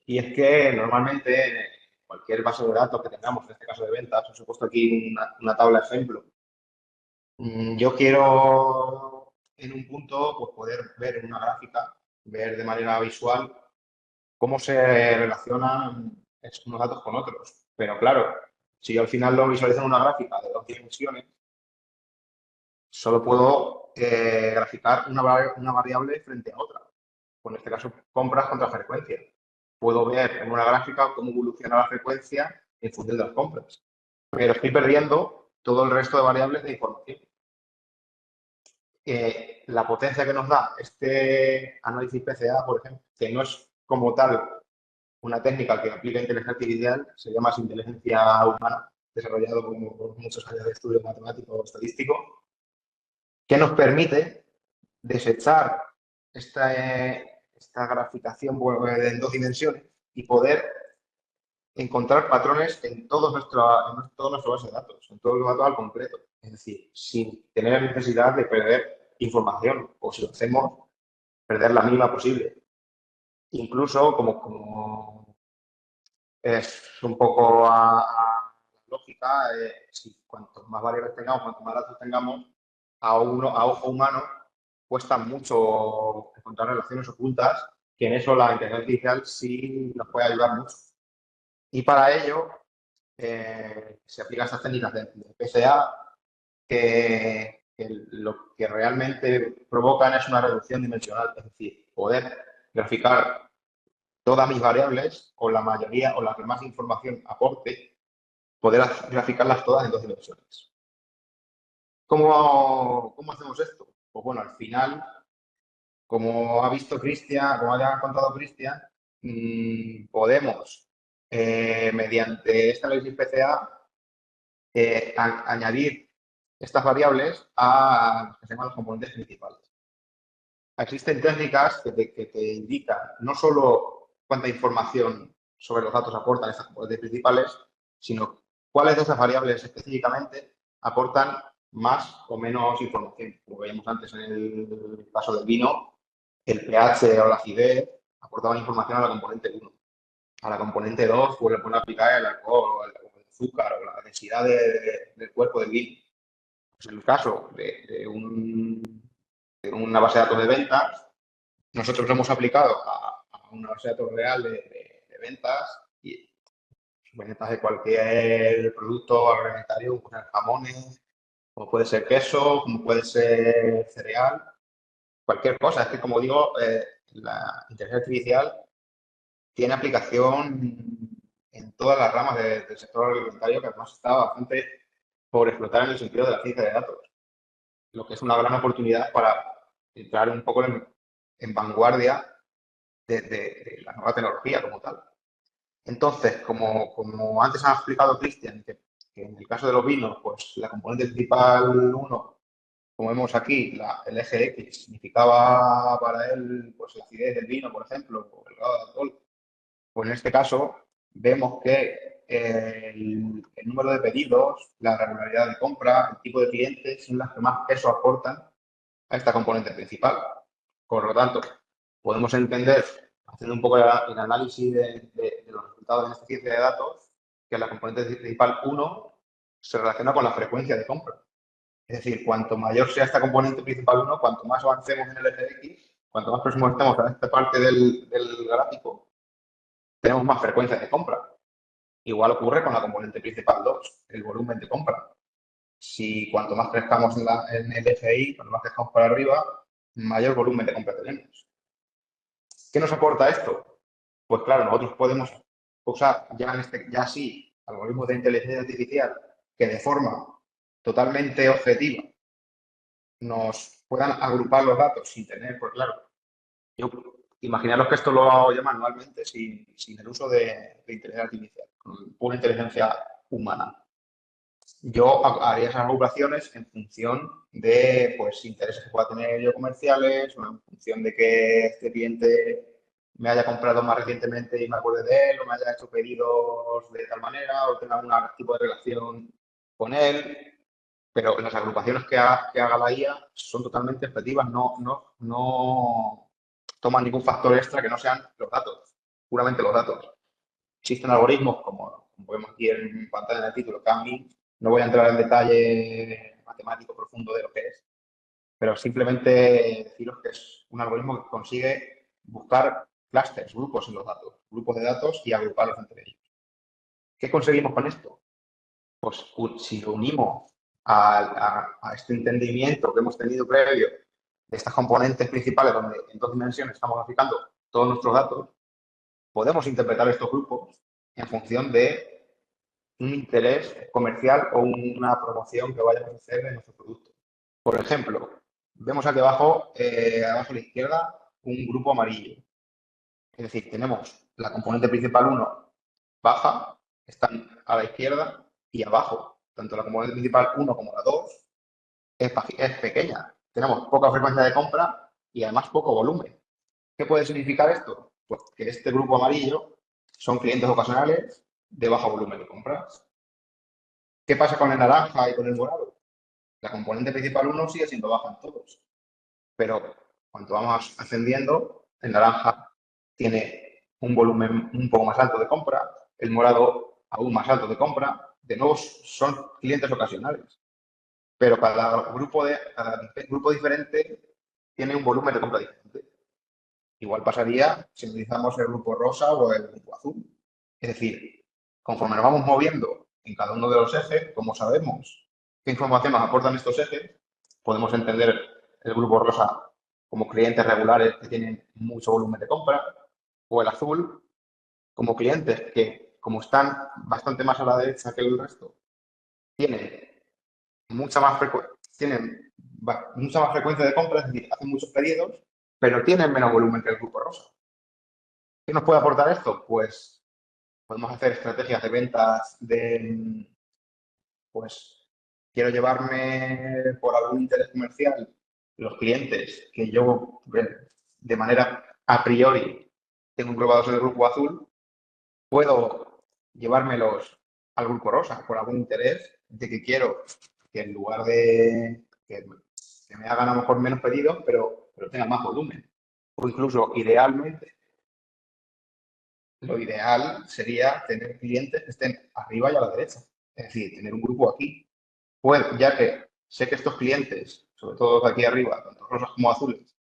Y es que normalmente cualquier base de datos que tengamos, en este caso de ventas, os he puesto aquí una tabla ejemplo. Yo quiero en un punto pues, poder ver en una gráfica, ver de manera visual cómo se relacionan unos datos con otros. Pero claro, si yo al final lo visualizo en una gráfica de 2 dimensiones, solo puedo graficar una variable frente a otra. En este caso, compras contra frecuencia. Puedo ver en una gráfica cómo evoluciona la frecuencia en función de las compras. Pero estoy perdiendo todo el resto de variables de información. La potencia que nos da este análisis PCA, por ejemplo, que no es como tal una técnica que aplica inteligencia artificial, se llama inteligencia humana, desarrollado por muchos años de estudio matemático estadístico, que nos permite desechar esta graficación en 2 dimensiones y poder encontrar patrones en toda nuestra base de datos, en todos los datos al concreto. Es decir, sin tener necesidad de perder información, o si lo hacemos, perder la mínima posible. Incluso, como es un poco a lógica, si cuantos más variables tengamos, cuantos más datos tengamos, a ojo humano cuesta mucho encontrar relaciones ocultas, que en eso la inteligencia artificial sí nos puede ayudar mucho. Y para ello se aplican estas técnicas de PCA que lo que realmente provocan es una reducción dimensional, es decir, poder graficar todas mis variables o la mayoría o la que más información aporte, poder graficarlas todas en 2 dimensiones. ¿Cómo hacemos esto? Pues bueno, al final, como ha visto Cristian, como ha contado Cristian, podemos, mediante este análisis PCA, añadir estas variables a los que se llaman los componentes principales. Existen técnicas que te indican no solo cuánta información sobre los datos aportan estas componentes principales, sino cuáles de esas variables específicamente aportan más o menos información. Como veíamos antes en el caso del vino, el pH o la acidez aportaban información a la componente 1. A la componente 2 pues le pueden aplicar el alcohol o el azúcar o la densidad del cuerpo del vino. Pues en el caso de una base de datos de ventas, nosotros lo hemos aplicado a una base de datos real de ventas y ventas de cualquier producto agroalimentario, como pueden ser jamones, como puede ser queso, como puede ser cereal, cualquier cosa. Es que, como digo, la inteligencia artificial tiene aplicación en todas las ramas del sector agroalimentario, que además está bastante por explotar en el sentido de la ciencia de datos, lo que es una gran oportunidad para entrar un poco en vanguardia de la nueva tecnología como tal. Entonces, como antes ha explicado Cristian, que en el caso de los vinos, pues la componente principal 1, como vemos aquí, el eje X, significaba para él pues, la acidez del vino, por ejemplo, o el grado de alcohol. Pues en este caso vemos que el número de pedidos, la regularidad de compra, el tipo de clientes son las que más peso aportan a esta componente principal. Por lo tanto, podemos entender, haciendo un poco el análisis de los resultados en esta ciencia de datos, que la componente principal 1 se relaciona con la frecuencia de compra. Es decir, cuanto mayor sea esta componente principal 1, cuanto más avancemos en el eje X, cuanto más próximos estemos a esta parte del gráfico, tenemos más frecuencia de compra. Igual ocurre con la componente principal 2, el volumen de compra. Si cuanto más crezcamos en el eje Y, cuanto más crezcamos para arriba, mayor volumen de compra tenemos. ¿Qué nos aporta esto? Pues claro, nosotros podemos usar ya sí algoritmos de inteligencia artificial que de forma totalmente objetiva nos puedan agrupar los datos sin tener, pues claro, imaginaros que esto lo hago yo manualmente sin el uso de inteligencia artificial, con pura inteligencia humana. Yo haría esas agrupaciones en función de pues, intereses que pueda tener yo comerciales, o en función de que este cliente me haya comprado más recientemente y me acuerde de él, o me haya hecho pedidos de tal manera, o tenga algún tipo de relación con él. Pero las agrupaciones que haga la IA son totalmente objetivas, no toman ningún factor extra que no sean los datos, puramente los datos. Existen algoritmos, como vemos aquí en pantalla en el título, Canvas. No voy a entrar en detalle matemático profundo de lo que es, pero simplemente deciros que es un algoritmo que consigue buscar clústeres, grupos en los datos, grupos de datos y agruparlos entre ellos. ¿Qué conseguimos con esto? Pues si lo unimos a este entendimiento que hemos tenido previo de estas componentes principales, donde en 2 dimensiones estamos aplicando todos nuestros datos, podemos interpretar estos grupos en función de un interés comercial o una promoción que vayamos a hacer de nuestro producto. Por ejemplo, vemos aquí abajo, abajo a la izquierda, un grupo amarillo. Es decir, tenemos la componente principal 1 baja, están a la izquierda, y abajo, tanto la componente principal 1 como la 2 es pequeña. Tenemos poca frecuencia de compra y además poco volumen. ¿Qué puede significar esto? Pues que este grupo amarillo son clientes ocasionales de bajo volumen de compras. ¿Qué pasa con el naranja y con el morado? La componente principal 1 sigue siendo baja en todos, pero cuando vamos ascendiendo, el naranja tiene un volumen un poco más alto de compra, el morado aún más alto de compra. De nuevo, son clientes ocasionales, pero cada grupo diferente tiene un volumen de compra diferente. Igual pasaría si utilizamos el grupo rosa o el grupo azul. Es decir, conforme nos vamos moviendo en cada uno de los ejes, como sabemos qué información nos aportan estos ejes, podemos entender el grupo rosa como clientes regulares que tienen mucho volumen de compra, o el azul como clientes que, como están bastante más a la derecha que el resto, tienen mucha más frecuencia de compra, es decir, hacen muchos pedidos, pero tienen menos volumen que el grupo rosa. ¿Qué nos puede aportar esto? Pues podemos hacer estrategias de ventas pues quiero llevarme por algún interés comercial los clientes que yo de manera a priori tengo englobados en el grupo azul, puedo llevármelos al grupo rosa por algún interés de que quiero que en lugar de que me hagan a lo mejor menos pedidos, pero tengan más volumen. O incluso, idealmente, lo ideal sería tener clientes que estén arriba y a la derecha. Es decir, tener un grupo aquí. Pues, ya que sé que estos clientes, sobre todo de aquí arriba, tanto rosas como azules,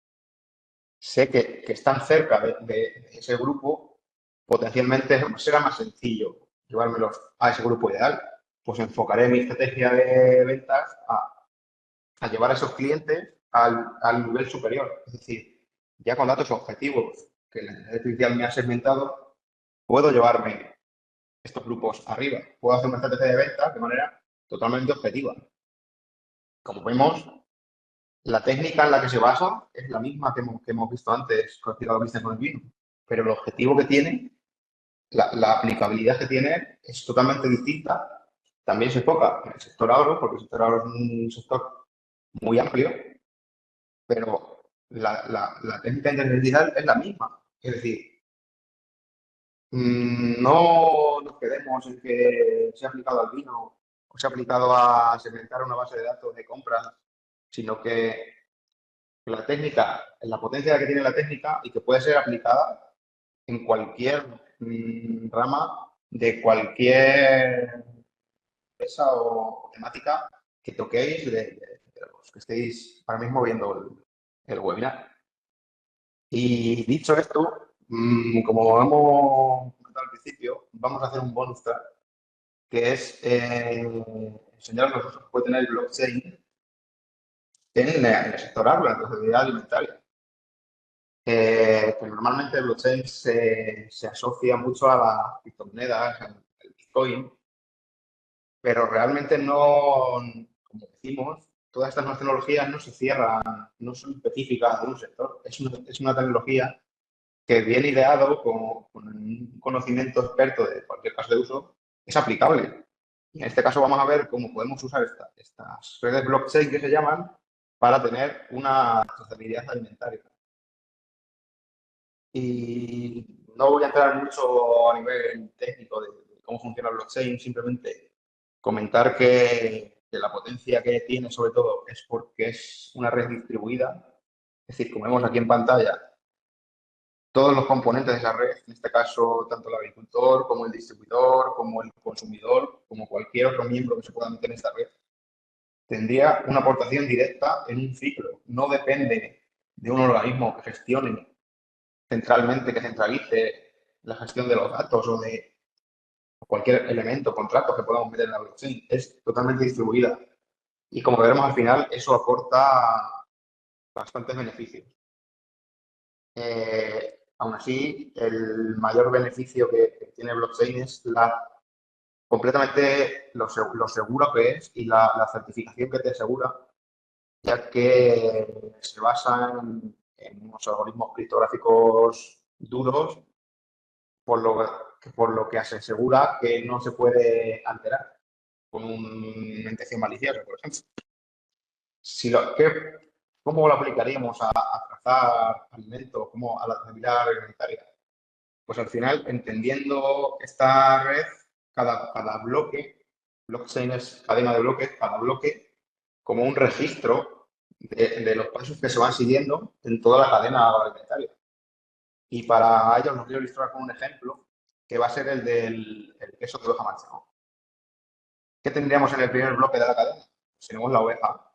sé que están cerca de ese grupo, potencialmente será más sencillo llevármelos a ese grupo ideal. Pues enfocaré mi estrategia de ventas a llevar a esos clientes al nivel superior. Es decir, ya con datos objetivos que la inteligencia artificial me ha segmentado, puedo llevarme estos grupos arriba. Puedo hacer una estrategia de ventas de manera totalmente objetiva. Como vemos, la técnica en la que se basa es la misma que hemos visto antes con el business con el vino, pero el objetivo que tiene, la aplicabilidad que tiene es totalmente distinta. También se enfoca en el sector agro, porque el sector agro es un sector muy amplio, pero la técnica interdigital es la misma. Es decir, no nos quedemos en que se ha aplicado al vino o se ha aplicado a segmentar una base de datos de compras, sino que la técnica, la potencia que tiene la técnica y que puede ser aplicada en cualquier rama de cualquier empresa o temática que toquéis de los que estéis ahora mismo viendo el webinar. Y dicho esto, como hemos comentado al principio, vamos a hacer un bonus track, que es enseñaros los usos que puede tener el blockchain en el sector agro, en la trazabilidad alimentaria. Pues normalmente el blockchain se asocia mucho a las criptomonedas, al Bitcoin, pero realmente no, como decimos, todas estas nuevas tecnologías no se cierran, no son específicas de un sector. Es una tecnología que bien ideado con un conocimiento experto de cualquier caso de uso, es aplicable. Y en este caso vamos a ver cómo podemos usar estas redes blockchain que se llaman para tener una trazabilidad alimentaria. Y no voy a entrar mucho a nivel técnico de cómo funciona el blockchain, simplemente comentar que la potencia que tiene sobre todo es porque es una red distribuida. Es decir, como vemos aquí en pantalla, todos los componentes de esa red, en este caso tanto el agricultor como el distribuidor, como el consumidor, como cualquier otro miembro que se pueda meter en esta red, tendría una aportación directa en un ciclo. No depende de un organismo que gestione centralmente, que centralice la gestión de los datos o de cualquier elemento, contrato que podamos meter en la blockchain. Es totalmente distribuida. Y como veremos al final, eso aporta bastantes beneficios. Aún así, el mayor beneficio que tiene blockchain es completamente lo seguro que es y la certificación que te asegura, ya que se basa en unos algoritmos criptográficos duros, por lo que se asegura que no se puede alterar con una intención maliciosa, por ejemplo. ¿Cómo lo aplicaríamos a trazar alimentos, a la trazabilidad alimentaria? Pues al final, entendiendo esta red, cada bloque, blockchain es cadena de bloques, cada bloque como un registro de los pasos que se van siguiendo en toda la cadena alimentaria. Y para ello nos quiero ilustrar con un ejemplo que va a ser el del queso de oveja manchego. ¿Qué tendríamos en el primer bloque de la cadena? Pues tenemos la oveja,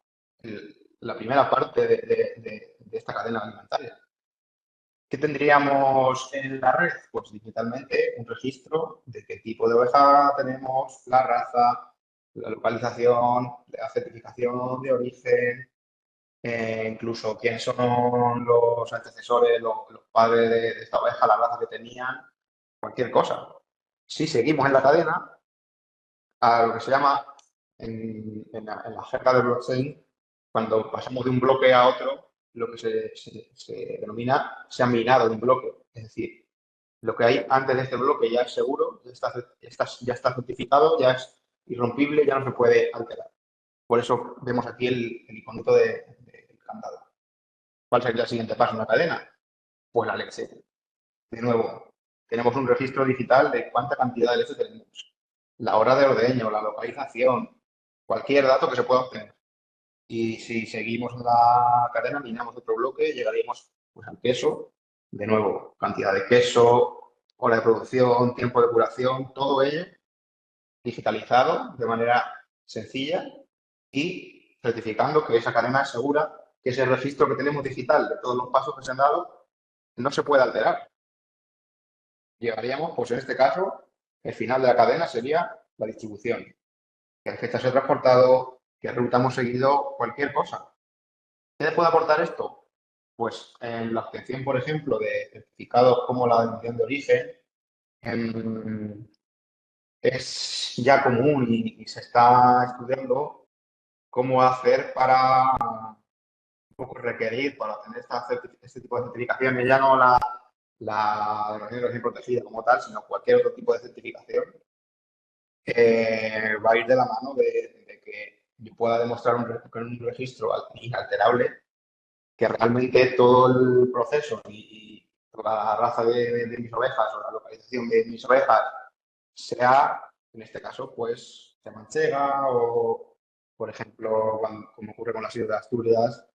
la primera parte de esta cadena alimentaria. ¿Qué tendríamos en la red? Pues digitalmente un registro de qué tipo de oveja tenemos, la raza, la localización, la certificación de origen, incluso quiénes son los antecesores, los padres de esta oveja, la raza que tenían, cualquier cosa. Si seguimos en la cadena, a lo que se llama en la jerga de blockchain, cuando pasamos de un bloque a otro, lo que se denomina se ha minado de un bloque. Es decir, lo que hay antes de este bloque ya es seguro, ya está certificado, ya es irrompible, ya no se puede alterar. Por eso vemos aquí el iconito del candado. ¿Cuál sería el siguiente paso en la cadena? Pues la leche. De nuevo, tenemos un registro digital de cuánta cantidad de leche tenemos, la hora de ordeño, la localización, cualquier dato que se pueda obtener. Y si seguimos en la cadena, minamos otro bloque, llegaríamos pues, al queso. De nuevo, cantidad de queso, hora de producción, tiempo de curación, todo ello digitalizado de manera sencilla y certificando que esa cadena es segura, que ese registro que tenemos digital de todos los pasos que se han dado no se puede alterar. Llegaríamos, pues en este caso, el final de la cadena sería la distribución. ¿Qué fecha se ha transportado? ¿Qué ruta hemos seguido? Cualquier cosa. ¿Qué le puede aportar esto? Pues en la obtención, por ejemplo, de certificados como la denominación de origen, es ya común y se está estudiando cómo hacer para un poco requerir para obtener este tipo de certificaciones, ya no la denominación de origen protegida como tal, sino cualquier otro tipo de certificación, va a ir de la mano de que yo pueda demostrar con un registro inalterable que realmente todo el proceso y toda la raza de mis ovejas o la localización de mis ovejas sea, en este caso, pues, de manchega o, por ejemplo, como ocurre con la sidra de Asturias,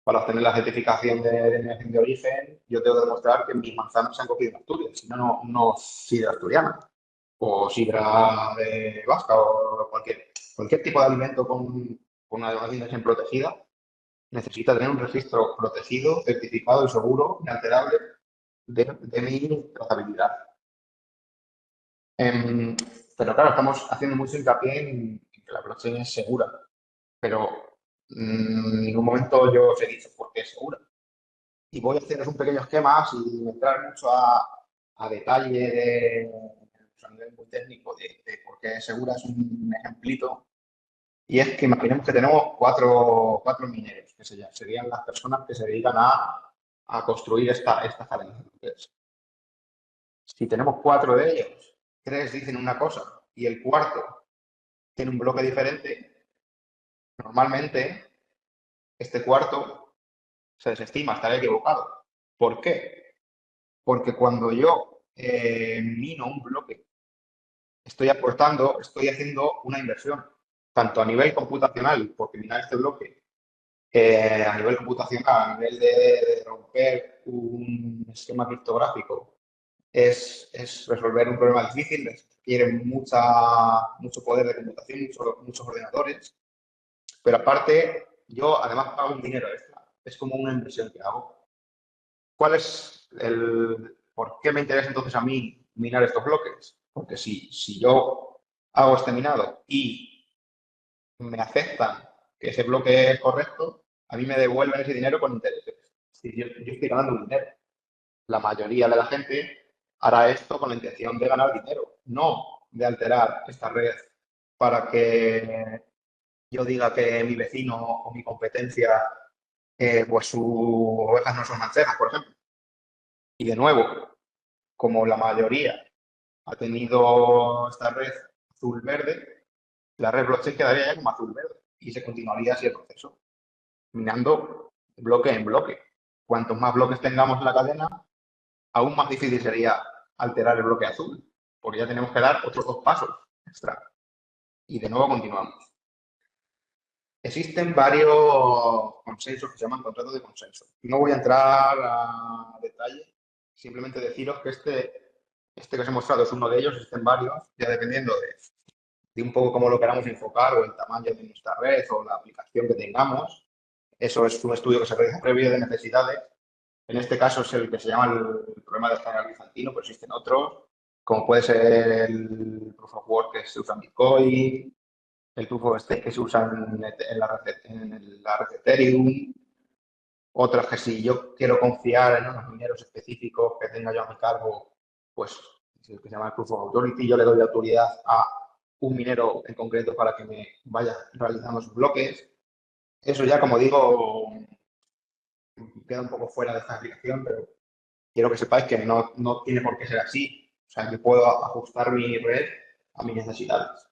para obtener la certificación de denominación de origen, yo tengo que demostrar que mis manzanas se han cogido en Asturias, si no, no sidra asturiana o sidra de vasca o cualquier tipo de alimento con una denominación de origen protegida necesita tener un registro protegido, certificado y seguro, inalterable de mi trazabilidad. Pero claro, estamos haciendo mucho hincapié en que la blockchain es segura, pero en ningún momento yo os he dicho por qué es segura. Y voy a haceros un pequeño esquema sin entrar mucho a detalle a nivel muy técnico de por qué es segura. Es un ejemplito. Y es que imaginemos que tenemos cuatro mineros, que serían las personas que se dedican a construir esta cadena. Si tenemos 4 de ellos, 3 dicen una cosa y el cuarto tiene un bloque diferente, normalmente este cuarto se desestima, estará equivocado. ¿Por qué? Porque cuando yo mino un bloque, estoy haciendo una inversión, tanto a nivel computacional, porque minar este bloque, a nivel computacional, a nivel de romper un esquema criptográfico, es resolver un problema difícil, requiere mucho poder de computación, muchos ordenadores, pero aparte yo además pago un dinero extra, es como una inversión que hago. ¿Por qué me interesa entonces a mí minar estos bloques? Porque si yo hago este minado y me aceptan que ese bloque es correcto, a mí me devuelven ese dinero con intereses. Si yo estoy ganando dinero. La mayoría de la gente hará esto con la intención de ganar dinero, no de alterar esta red para que yo diga que mi vecino o mi competencia, pues sus ovejas no son manchegas, por ejemplo. Y de nuevo, como la mayoría ha tenido esta red azul-verde, la red blockchain quedaría ya como azul-verde y se continuaría así el proceso, minando bloque en bloque. Cuantos más bloques tengamos en la cadena, aún más difícil sería alterar el bloque azul, porque ya tenemos que dar otros 2 pasos extra. Y de nuevo continuamos. Existen varios consensos que se llaman contratos de consenso. No voy a entrar a detalle, simplemente deciros que este que os he mostrado es uno de ellos, existen varios, ya dependiendo de un poco cómo lo queramos enfocar o el tamaño de nuestra red o la aplicación que tengamos. Eso es un estudio que se realiza previo de necesidades. En este caso es el que se llama el problema del general bizantino, pero existen otros, como puede ser el proof of work que se usa en Bitcoin, el proof of stake que se usa en la red de Ethereum, otras que si yo quiero confiar en unos mineros específicos que tenga yo a mi cargo, pues es el que se llama el proof of authority, yo le doy autoridad a un minero en concreto para que me vaya realizando sus bloques. Eso ya, como digo, queda un poco fuera de esta aplicación, pero quiero que sepáis que no tiene por qué ser así. O sea, yo puedo ajustar mi red a mis necesidades.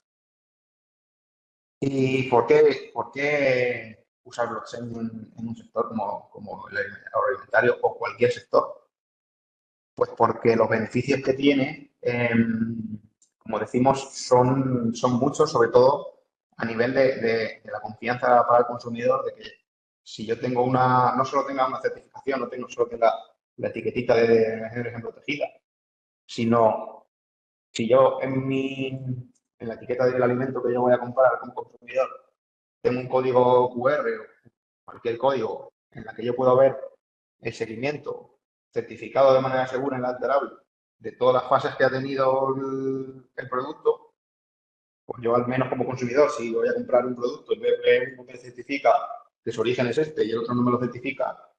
¿Y por qué usar blockchain en un sector como el agroalimentario o cualquier sector? Pues porque los beneficios que tiene, como decimos, son muchos, sobre todo a nivel de la confianza para el consumidor, de que si yo tengo no solo tenga una certificación, no solo tenga la etiquetita de origen protegida, sino si yo en la etiqueta del alimento que yo voy a comprar como consumidor tengo un código QR o cualquier código en la que yo puedo ver el seguimiento certificado de manera segura e inalterable de todas las fases que ha tenido el producto, pues yo al menos como consumidor, si voy a comprar un producto y veo que uno me certifica que su origen es este y el otro no me lo certifica,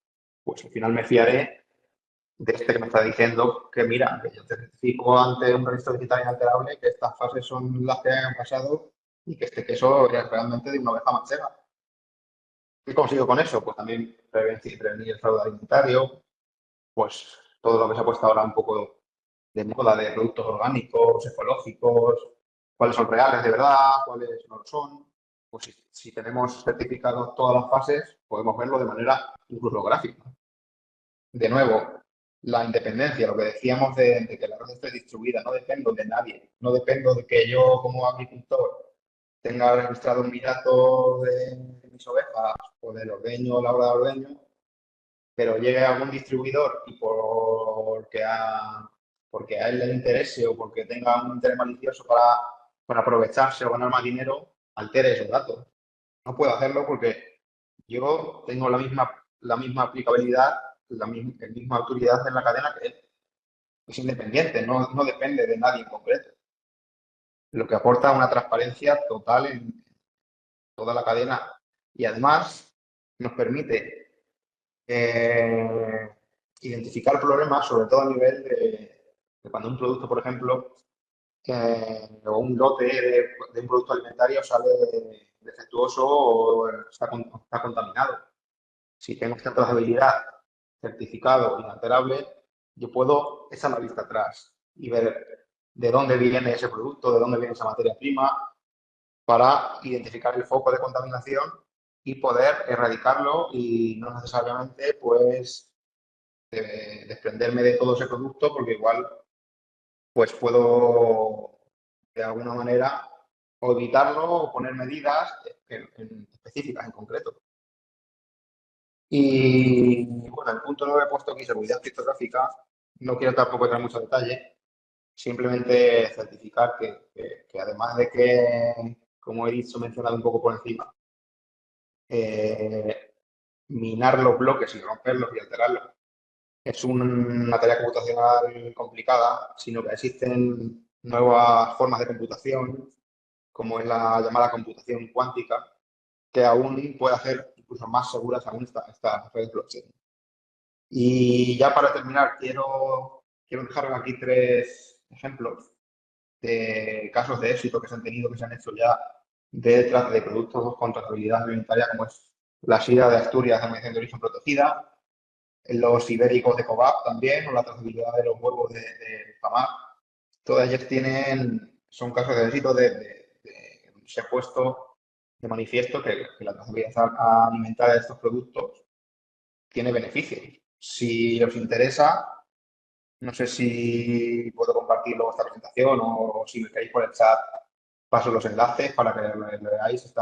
pues al final me fiaré de este que me está diciendo que mira, que yo te certifico ante un registro digital inalterable que estas fases son las que han pasado y que este queso es realmente de una oveja manchega. ¿Qué consigo con eso? Pues también prevenir el fraude alimentario, pues todo lo que se ha puesto ahora un poco de moda de productos orgánicos, ecológicos, cuáles son reales de verdad, cuáles no lo son. Pues si tenemos certificados todas las fases, podemos verlo de manera incluso gráfica. De nuevo, la independencia, lo que decíamos de que la red esté distribuida, no dependo de nadie, no dependo de que yo como agricultor tenga registrado mi dato de mis ovejas o del ordeño o la hora de ordeño, pero llegue a algún distribuidor y porque a él le interese o porque tenga un interés malicioso para aprovecharse o ganar más dinero, altere esos datos. No puedo hacerlo porque yo tengo la misma aplicabilidad, la misma autoridad en la cadena que él. Es independiente, no depende de nadie en concreto. Lo que aporta una transparencia total en toda la cadena y además nos permite identificar problemas, sobre todo a nivel de cuando un producto, por ejemplo, o un lote de un producto alimentario sale defectuoso o está contaminado. Si tengo esta trazabilidad, certificado, inalterable, yo puedo echar la vista atrás y ver de dónde viene ese producto, de dónde viene esa materia prima, para identificar el foco de contaminación y poder erradicarlo y no necesariamente pues desprenderme de todo ese producto porque igual pues puedo de alguna manera o evitarlo o poner medidas específicas en concreto. Y bueno, el punto 9 he puesto aquí seguridad criptográfica. No quiero tampoco entrar en mucho detalle, simplemente certificar que además de que, como he dicho, mencionado un poco por encima, minar los bloques y romperlos y alterarlos es una tarea computacional complicada, sino que existen nuevas formas de computación, como es la llamada computación cuántica, que aún puede hacer incluso más seguras aún estas redes blockchain. Y ya para terminar, quiero dejar aquí 3 ejemplos de casos de éxito que se han tenido, que se han hecho ya detrás de productos con trazabilidad alimentaria, como es la sidra de Asturias de mención de origen protegida, los ibéricos de Cobap también, o la trazabilidad de los huevos de Pamar. Todas ellas son casos de éxito donde se ha puesto de manifiesto que la trazabilidad alimentaria de estos productos tiene beneficios. Si os interesa, no sé si puedo compartir luego esta presentación o si me queréis por el chat, paso los enlaces para que lo veáis.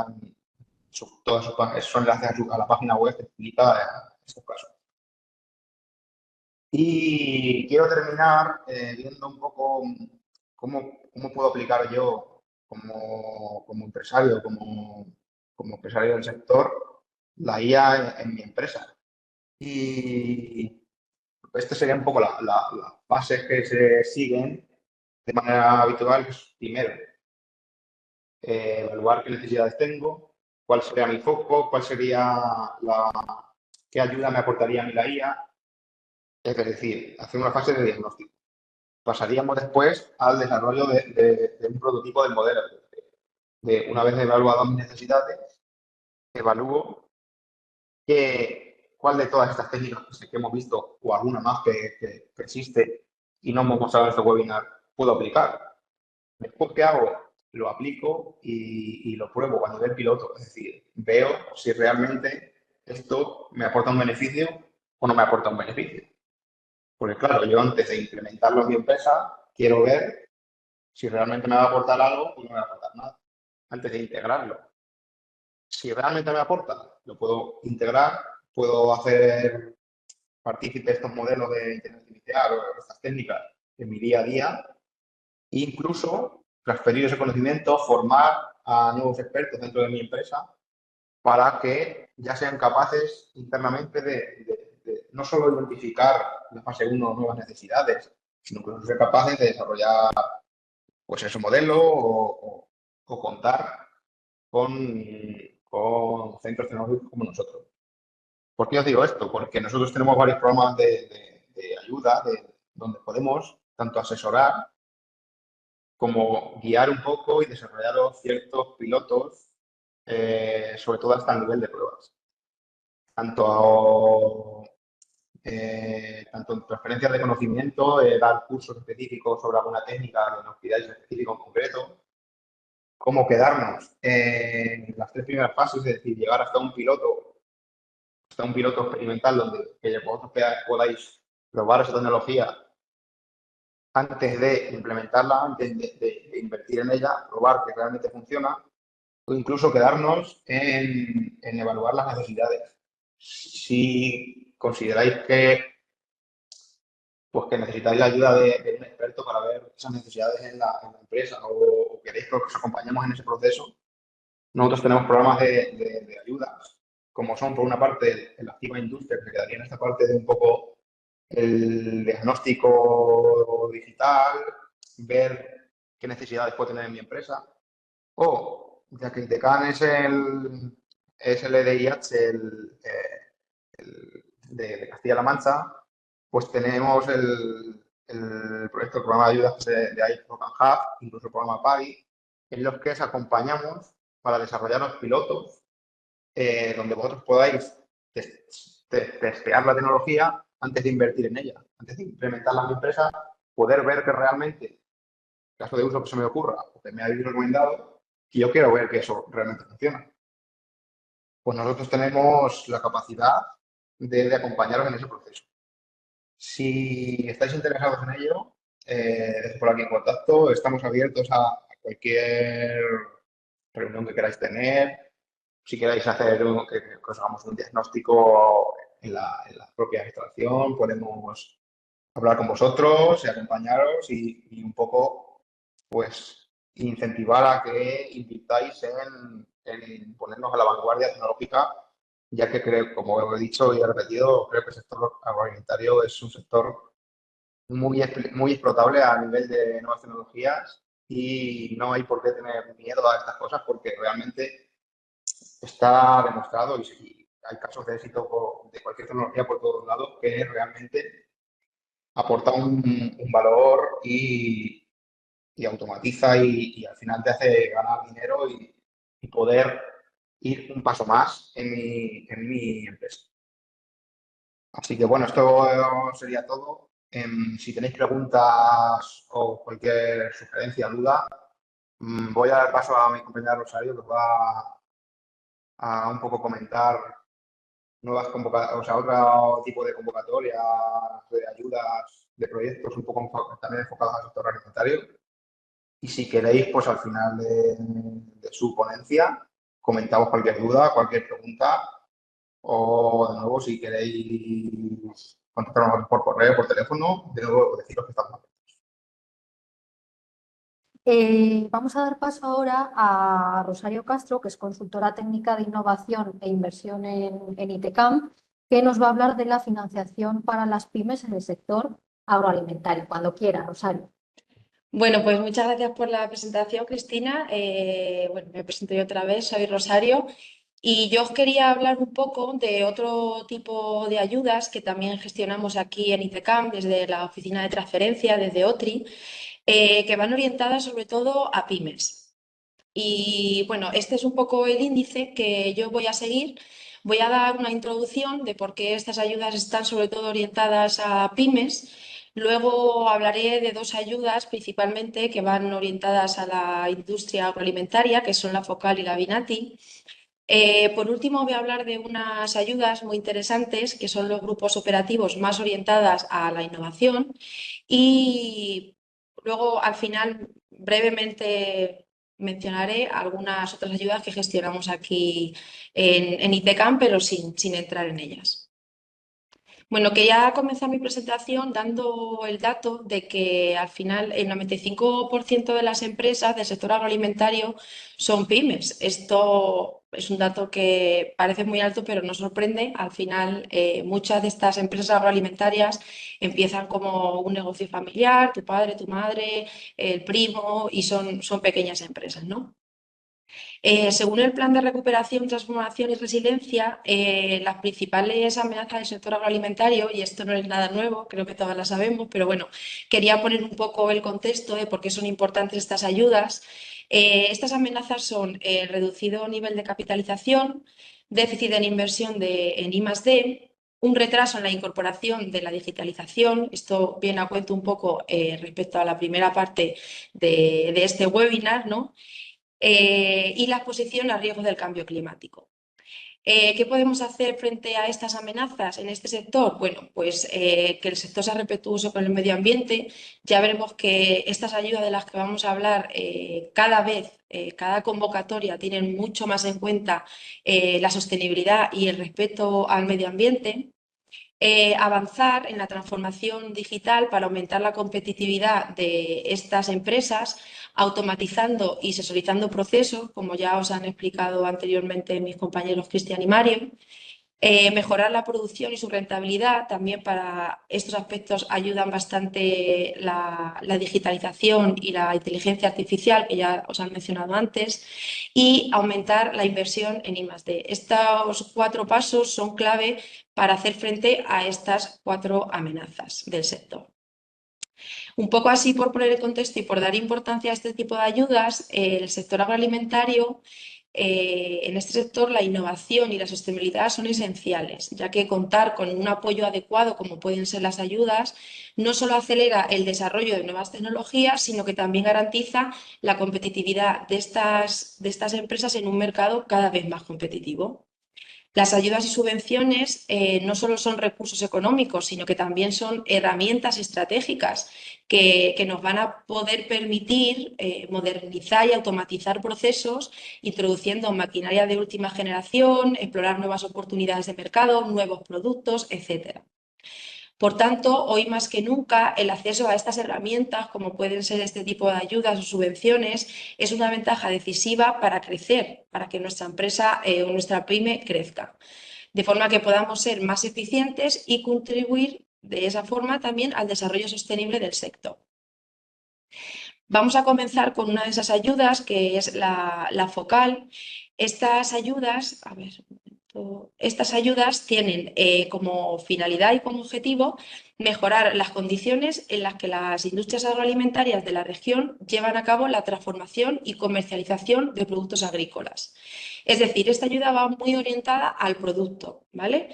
Todos son enlaces a la página web que explica estos casos. Y quiero terminar viendo un poco cómo puedo aplicar yo como empresario, como empresario del sector, la IA en mi empresa. Y estas serían un poco las bases que se siguen de manera habitual. Primero, evaluar qué necesidades tengo, cuál sería mi foco, qué ayuda me aportaría a mí la IA. Es decir, hacer una fase de diagnóstico. Pasaríamos después al desarrollo de un prototipo del modelo. Una vez evaluado mis necesidades, evalúo cuál de todas estas técnicas que hemos visto o alguna más que existe y no hemos mostrado en este webinar puedo aplicar. Después, ¿qué hago? Lo aplico y lo pruebo a nivel piloto. Es decir, veo si realmente esto me aporta un beneficio o no me aporta un beneficio. Porque claro, yo antes de implementarlo en mi empresa, quiero ver si realmente me va a aportar algo o no me va a aportar nada. Antes de integrarlo. Si realmente me aporta, lo puedo integrar, puedo hacer partícipe estos modelos de inteligencia artificial o estas técnicas en mi día a día e incluso transferir ese conocimiento, formar a nuevos expertos dentro de mi empresa para que ya sean capaces internamente de no solo identificar en la fase 1 nuevas necesidades, sino que sean capaces de desarrollar pues ese modelo o contar con centros tecnológicos como nosotros. ¿Por qué os digo esto? Porque nosotros tenemos varios programas de ayuda donde podemos tanto asesorar como guiar un poco y desarrollar ciertos pilotos, sobre todo hasta el nivel de pruebas. Tanto en transferencias de conocimiento, dar cursos específicos sobre alguna técnica de una actividad específica en concreto, como quedarnos en las 3 primeras fases, es decir, llegar hasta un piloto experimental donde que vosotros podáis probar esa tecnología antes de implementarla, antes de invertir en ella, probar que realmente funciona, o incluso quedarnos en evaluar las necesidades. Si consideráis que necesitáis la ayuda de un experto para ver esas necesidades en la empresa o queréis que os acompañemos en ese proceso, nosotros tenemos programas de ayuda, como son, por una parte, el Activa Industria, que quedaría en esta parte de un poco el diagnóstico digital, ver qué necesidades puedo tener en mi empresa, o ya que INTECAN es el EDIH de Castilla-La Mancha, pues tenemos el programa de ayudas de iProgram Hub, incluso el programa PADI, en los que os acompañamos para desarrollar los pilotos, donde vosotros podáis testear la tecnología antes de invertir en ella, antes de implementarla en mi empresa, poder ver que realmente, caso de uso que se me ocurra o que me habéis recomendado, que yo quiero ver que eso realmente funciona. Pues nosotros tenemos la capacidad de acompañaros en ese proceso. Si estáis interesados en ello, por aquí en contacto, estamos abiertos a cualquier reunión que queráis tener. Si queráis hacer que os hagamos un diagnóstico en la propia instalación, podemos hablar con vosotros y acompañaros y un poco, pues, incentivar a que invirtáis en ponernos a la vanguardia tecnológica, ya que creo, como he dicho y he repetido, creo que el sector agroalimentario es un sector muy explotable a nivel de nuevas tecnologías y no hay por qué tener miedo a estas cosas porque realmente está demostrado y hay casos de éxito de cualquier tecnología por todos lados que realmente aporta un valor y automatiza y al final te hace ganar dinero y poder ir un paso más en mi empresa. Así que bueno, esto sería todo. Si tenéis preguntas o cualquier sugerencia, duda, voy a dar paso a mi compañera Rosario, que os va a un poco comentar nuevas convocatorias, o sea, otro tipo de convocatorias, de ayudas, de proyectos un poco también enfocados al sector alimentario. Y si queréis, pues al final de su ponencia, comentamos cualquier duda, cualquier pregunta, o de nuevo, si queréis contactarnos por correo, por teléfono, de nuevo deciros que estamos. Vamos a dar paso ahora a Rosario Castro, que es consultora técnica de innovación e inversión en ITECAM, que nos va a hablar de la financiación para las pymes en el sector agroalimentario. Cuando quiera, Rosario. Bueno, pues muchas gracias por la presentación, Cristina. Bueno, me presento yo otra vez, soy Rosario y yo os quería hablar un poco de otro tipo de ayudas que también gestionamos aquí en ITECAM desde la oficina de transferencia, desde OTRI, que van orientadas sobre todo a pymes. Y bueno, este es un poco el índice que yo voy a seguir. Voy a dar una introducción de por qué estas ayudas están sobre todo orientadas a pymes. Luego hablaré de dos ayudas principalmente que van orientadas a la industria agroalimentaria, que son la Focal y la Vinati. Por último, voy a hablar de unas ayudas muy interesantes, que son los grupos operativos más orientadas a la innovación. Y luego, al final, brevemente mencionaré algunas otras ayudas que gestionamos aquí en ITECAM, pero sin entrar en ellas. Bueno, quería comenzar mi presentación dando el dato de que al final el 95% de las empresas del sector agroalimentario son pymes. Esto es un dato que parece muy alto, pero no sorprende. Al final, muchas de estas empresas agroalimentarias empiezan como un negocio familiar, tu padre, tu madre, el primo, y son pequeñas empresas, ¿no? Según el Plan de Recuperación, Transformación y Resiliencia, las principales amenazas del sector agroalimentario, y esto no es nada nuevo, creo que todas las sabemos, pero bueno, quería poner un poco el contexto de por qué son importantes estas ayudas. Estas amenazas son el reducido nivel de capitalización, déficit en inversión en I+D, un retraso en la incorporación de la digitalización. Esto viene a cuento un poco respecto a la primera parte de este webinar, ¿no? Y la exposición a riesgos del cambio climático. ¿Qué podemos hacer frente a estas amenazas en este sector? Bueno, pues que el sector sea respetuoso con el medio ambiente. Ya veremos que estas ayudas de las que vamos a hablar cada vez, cada convocatoria tienen mucho más en cuenta la sostenibilidad y el respeto al medio ambiente. Avanzar en la transformación digital para aumentar la competitividad de estas empresas, automatizando y sesorizando procesos, como ya os han explicado anteriormente mis compañeros Cristian y Mario. Mejorar la producción y su rentabilidad, también para estos aspectos ayudan bastante la digitalización y la inteligencia artificial, que ya os han mencionado antes, y aumentar la inversión en I+D. Estos 4 pasos son clave para hacer frente a estas 4 amenazas del sector. Un poco así por poner el contexto y por dar importancia a este tipo de ayudas, el sector agroalimentario, en este sector la innovación y la sostenibilidad son esenciales, ya que contar con un apoyo adecuado, como pueden ser las ayudas, no solo acelera el desarrollo de nuevas tecnologías, sino que también garantiza la competitividad de estas empresas en un mercado cada vez más competitivo. Las ayudas y subvenciones no solo son recursos económicos, sino que también son herramientas estratégicas que nos van a poder permitir modernizar y automatizar procesos, introduciendo maquinaria de última generación, explorar nuevas oportunidades de mercado, nuevos productos, etc. Por tanto, hoy más que nunca, el acceso a estas herramientas, como pueden ser este tipo de ayudas o subvenciones, es una ventaja decisiva para crecer, para que nuestra empresa o nuestra pyme crezca, de forma que podamos ser más eficientes y contribuir de esa forma también al desarrollo sostenible del sector. Vamos a comenzar con una de esas ayudas, que es la Focal. Estas ayudas, estas ayudas tienen como finalidad y como objetivo mejorar las condiciones en las que las industrias agroalimentarias de la región llevan a cabo la transformación y comercialización de productos agrícolas. Es decir, esta ayuda va muy orientada al producto, ¿vale?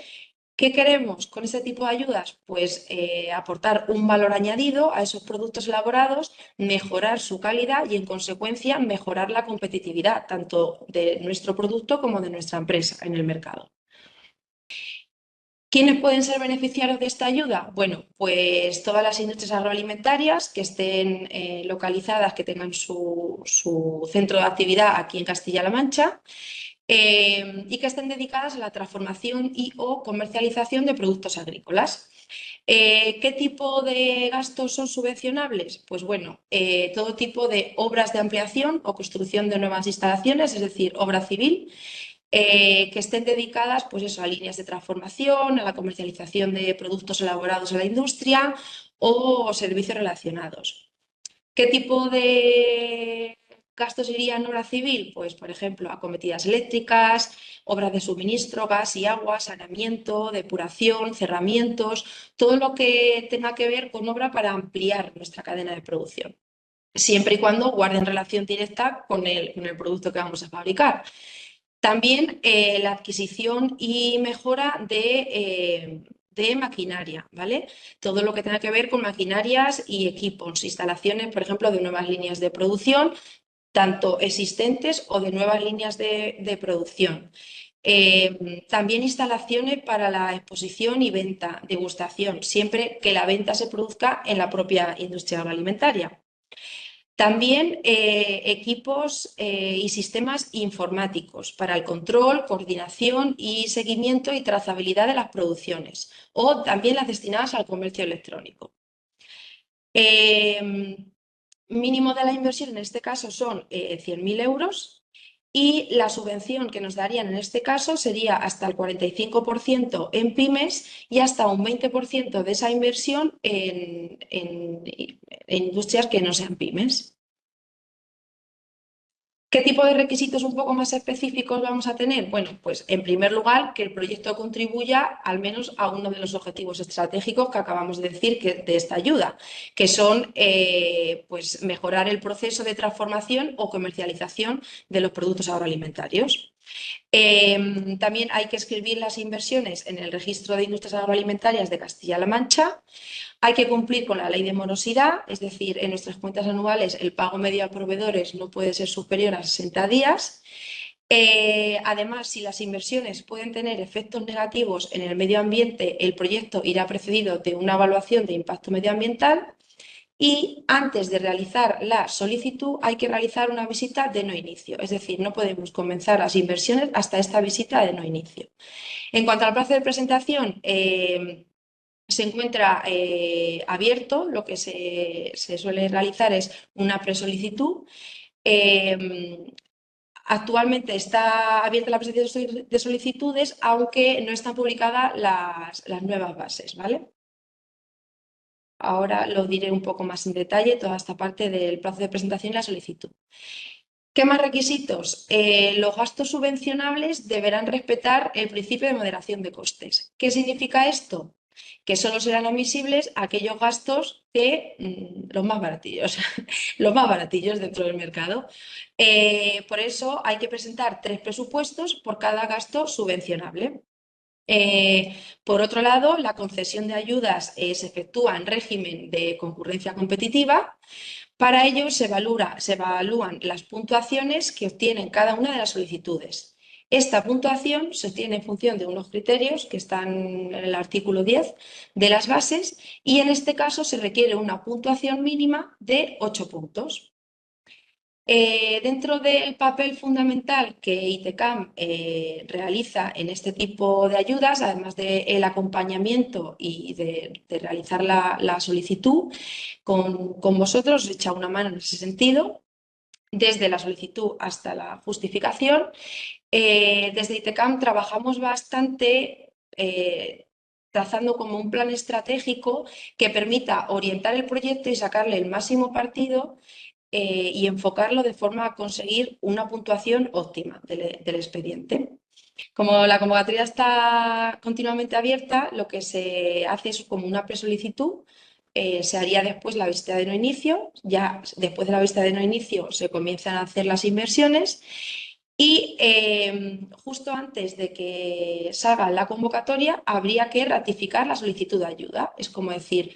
¿Qué queremos con este tipo de ayudas? Pues aportar un valor añadido a esos productos elaborados, mejorar su calidad y, en consecuencia, mejorar la competitividad tanto de nuestro producto como de nuestra empresa en el mercado. ¿Quiénes pueden ser beneficiarios de esta ayuda? Bueno, pues todas las industrias agroalimentarias que estén localizadas, que tengan su centro de actividad aquí en Castilla-La Mancha, y que estén dedicadas a la transformación y o comercialización de productos agrícolas. ¿Qué tipo de gastos son subvencionables? Pues bueno, todo tipo de obras de ampliación o construcción de nuevas instalaciones, es decir, obra civil, que estén dedicadas pues eso, a líneas de transformación, a la comercialización de productos elaborados en la industria o servicios relacionados. ¿Qué tipo de gastos irían en obra civil? Pues, por ejemplo, acometidas eléctricas, obras de suministro, gas y agua, saneamiento, depuración, cerramientos, todo lo que tenga que ver con obra para ampliar nuestra cadena de producción, siempre y cuando guarden relación directa con el producto que vamos a fabricar. También la adquisición y mejora de maquinaria, ¿vale? Todo lo que tenga que ver con maquinarias y equipos, instalaciones, por ejemplo, de nuevas líneas de producción, tanto existentes o de nuevas líneas de producción. También instalaciones para la exposición y venta, degustación, siempre que la venta se produzca en la propia industria agroalimentaria. También equipos y sistemas informáticos para el control, coordinación y seguimiento y trazabilidad de las producciones, o también las destinadas al comercio electrónico. Mínimo de la inversión en este caso son 100.000 euros y la subvención que nos darían en este caso sería hasta el 45% en pymes y hasta un 20% de esa inversión en industrias que no sean pymes. ¿Qué tipo de requisitos un poco más específicos vamos a tener? Bueno, pues en primer lugar, que el proyecto contribuya al menos a uno de los objetivos estratégicos que acabamos de decir de esta ayuda, que son pues mejorar el proceso de transformación o comercialización de los productos agroalimentarios. También hay que escribir las inversiones en el Registro de Industrias Agroalimentarias de Castilla-La Mancha. Hay que cumplir con la ley de morosidad, es decir, en nuestras cuentas anuales el pago medio a proveedores no puede ser superior a 60 días. Además, si las inversiones pueden tener efectos negativos en el medio ambiente, el proyecto irá precedido de una evaluación de impacto medioambiental. Y antes de realizar la solicitud hay que realizar una visita de no inicio, es decir, no podemos comenzar las inversiones hasta esta visita de no inicio. En cuanto al plazo de presentación, se encuentra abierto, lo que se suele realizar es una presolicitud. Actualmente está abierta la presentación de solicitudes, aunque no están publicadas las nuevas bases, ¿vale? Ahora lo diré un poco más en detalle, toda esta parte del plazo de presentación y la solicitud. ¿Qué más requisitos? Los gastos subvencionables deberán respetar el principio de moderación de costes. ¿Qué significa esto? Que solo serán admisibles aquellos gastos que los más baratillos, los más baratillos dentro del mercado. Por eso hay que presentar 3 presupuestos por cada gasto subvencionable. Por otro lado, la concesión de ayudas se efectúa en régimen de concurrencia competitiva. Para ello se evalúan las puntuaciones que obtienen cada una de las solicitudes. Esta puntuación se obtiene en función de unos criterios que están en el artículo 10 de las bases y en este caso se requiere una puntuación mínima de 8 puntos. Dentro del papel fundamental que ITECAM realiza en este tipo de ayudas, además del acompañamiento y de realizar la solicitud, con vosotros os echa una mano en ese sentido, desde la solicitud hasta la justificación. Desde ITECAM trabajamos bastante trazando como un plan estratégico que permita orientar el proyecto y sacarle el máximo partido y enfocarlo de forma a conseguir una puntuación óptima del expediente. Como la convocatoria está continuamente abierta, lo que se hace es como una presolicitud. Se haría después la visita de no inicio, ya después de la visita de no inicio se comienzan a hacer las inversiones Y justo antes de que salga la convocatoria, habría que ratificar la solicitud de ayuda. Es como decir,